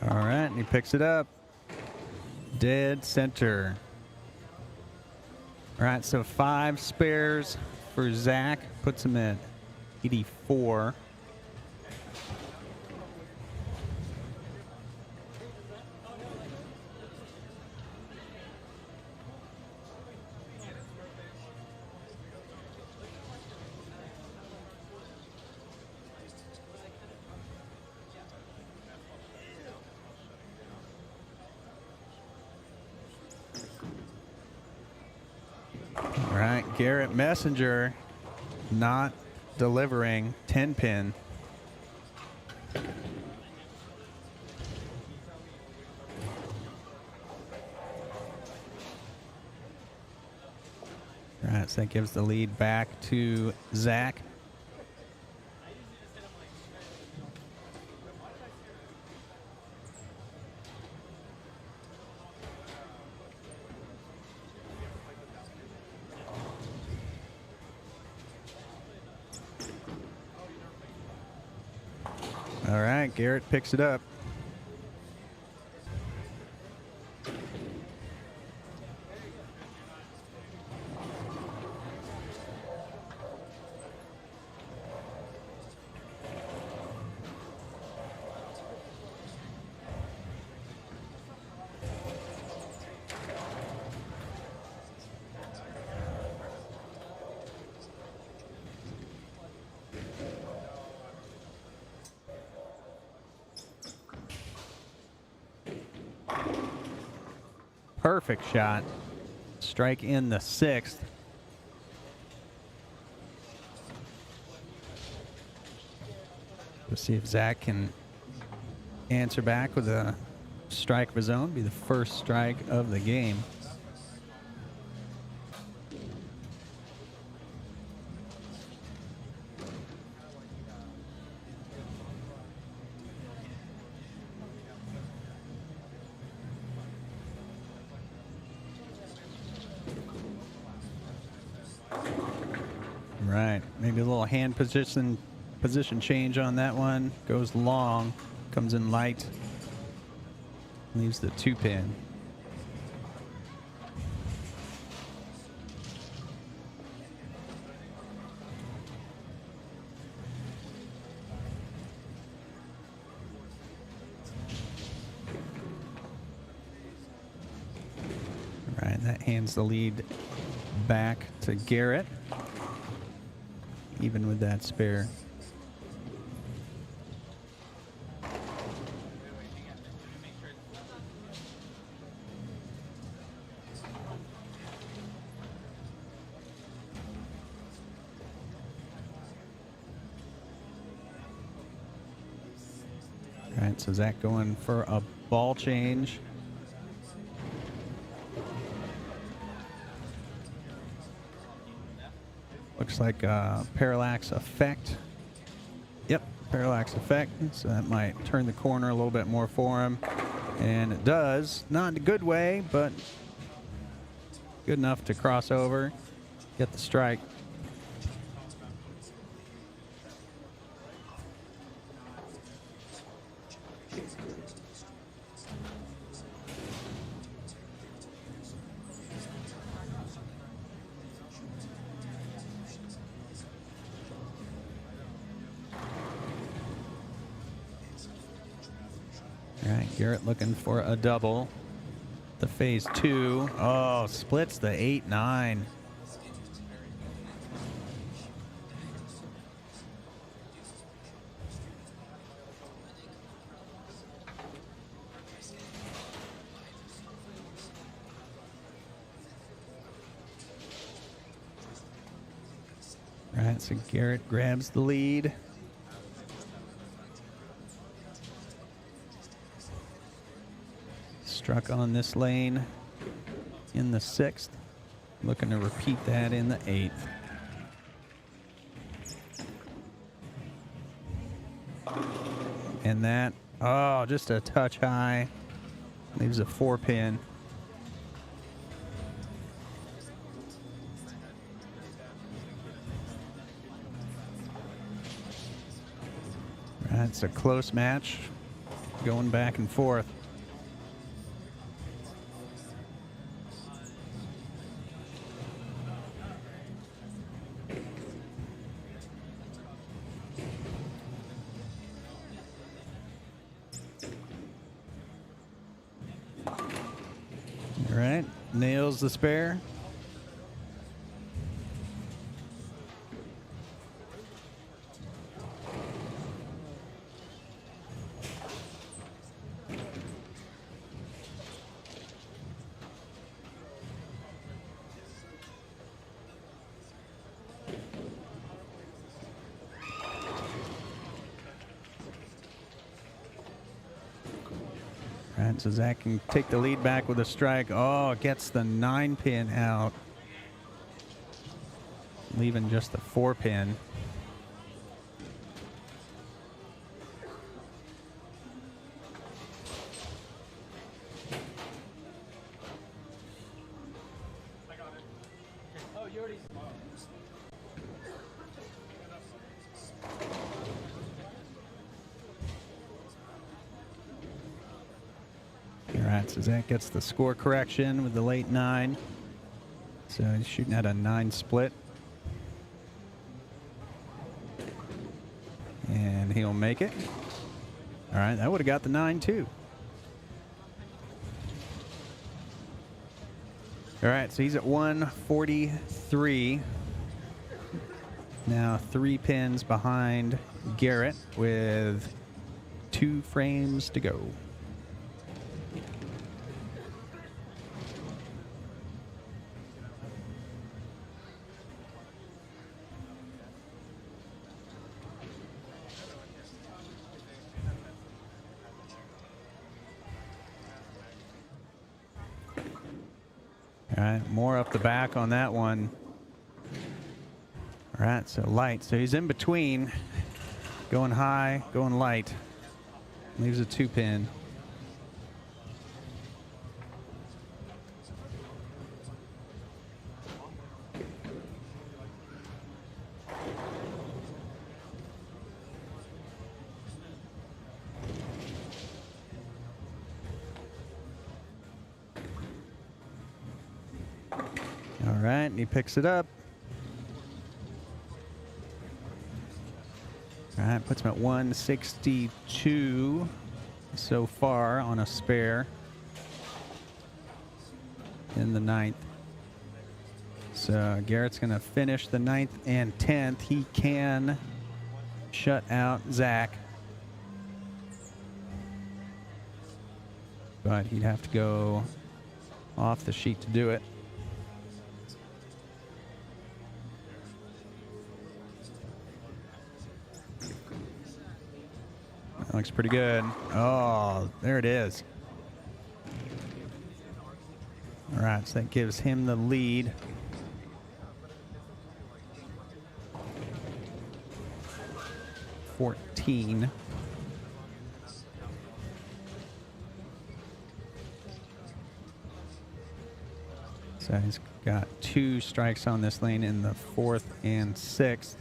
All right, and he picks it up. Dead center. All right, so 5 spares for Zach. Puts him at 84. All right, Garrett Messenger not delivering 10-pin. All right, so that gives the lead back to Zach. All right, Garrett picks it up. Perfect shot. Strike in the 6th. Let's see if Zach can answer back with a strike of his own. Be the first strike of the game. Right. Maybe a little hand position change on that one. Goes long, comes in light, leaves the 2-pin. All right, that hands the lead back to Garrett, even with that spare. All right, so Zach going for a ball change. Looks like a parallax effect. Yep, parallax effect. So that might turn the corner a little bit more for him. And it does. Not in a good way, but good enough to cross over, get the strike. All right, Garrett looking for a double. The phase 2. Oh, splits the 8-9. All right, so Garrett grabs the lead. Struck on this lane in the 6th. Looking to repeat that in the 8th. And that, oh, just a touch high. Leaves a 4-pin. That's a close match, going back and forth. All right, nails the spare. All right, so Zach can take the lead back with a strike. Oh, gets the 9-pin out, leaving just the 4-pin. All right, so Zach gets the score correction with the late 9. So he's shooting at a 9 split. And he'll make it. All right, that would have got the 9 too. All right, so he's at 143. Now 3 pins behind Garrett with 2 frames to go. All right, more up the back on that one. All right, so light. So he's in between, going high, going light. Leaves a 2-pin. and he picks it up. All right, puts him at 162 so far on a spare in the 9th. So Garrett's going to finish the 9th and 10th. He can shut out Zach, but he'd have to go off the sheet to do it. That looks pretty good. Oh, there it is. All right, so that gives him the lead. $14. So he's got 2 strikes on this lane in the 4th and 6th.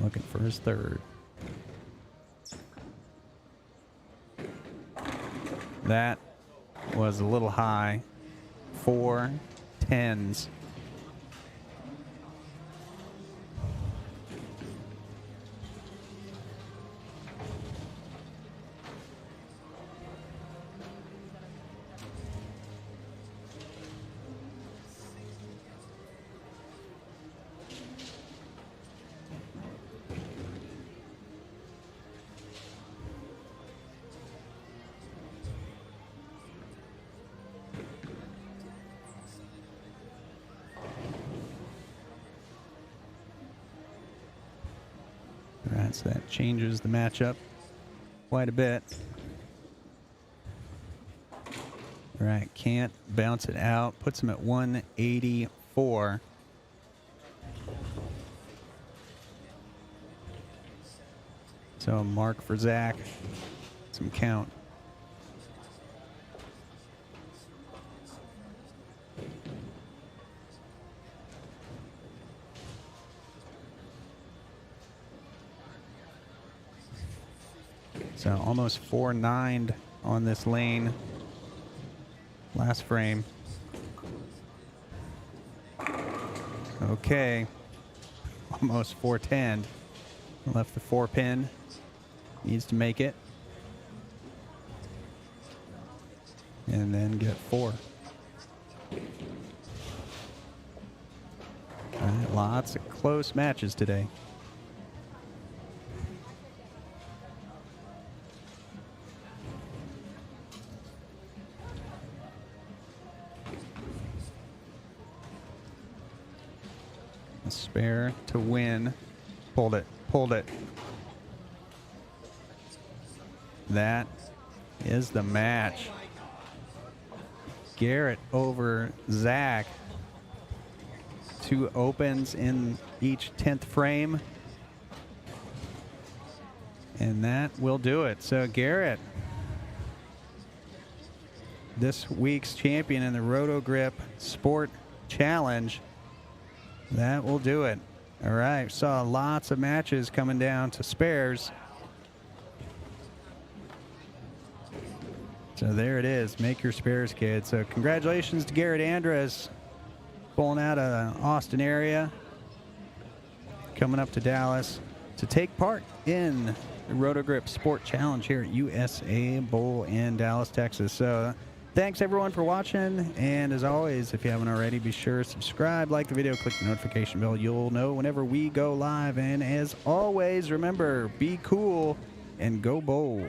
Looking for his 3rd. That was a little high. 4 10s. All right, so that changes the matchup quite a bit. All right, can't bounce it out. Puts him at 184. So a mark for Zach. Some count. So almost 4-9'd on this lane. Last frame. Okay. Almost 4-10'd. Left the 4-pin. Needs to make it. And then get 4. All right, lots of close matches today. A spare to win. Pulled it. Pulled it. That is the match. Garrett over Zach. 2 opens in each 10th frame. And that will do it. So Garrett, this week's champion in the Roto Grip Sport Challenge. That will do it. All right, saw lots of matches coming down to spares. So there it is. Make your spares, kids. So congratulations to Garrett Andrus, pulling out of the Austin area, coming up to Dallas to take part in the Roto Grip Sport Challenge here at USA Bowl in Dallas, Texas. So thanks everyone for watching, and as always, if you haven't already, be sure to subscribe, like the video, click the notification bell. You'll know whenever we go live, and as always, remember, be cool and go bowl.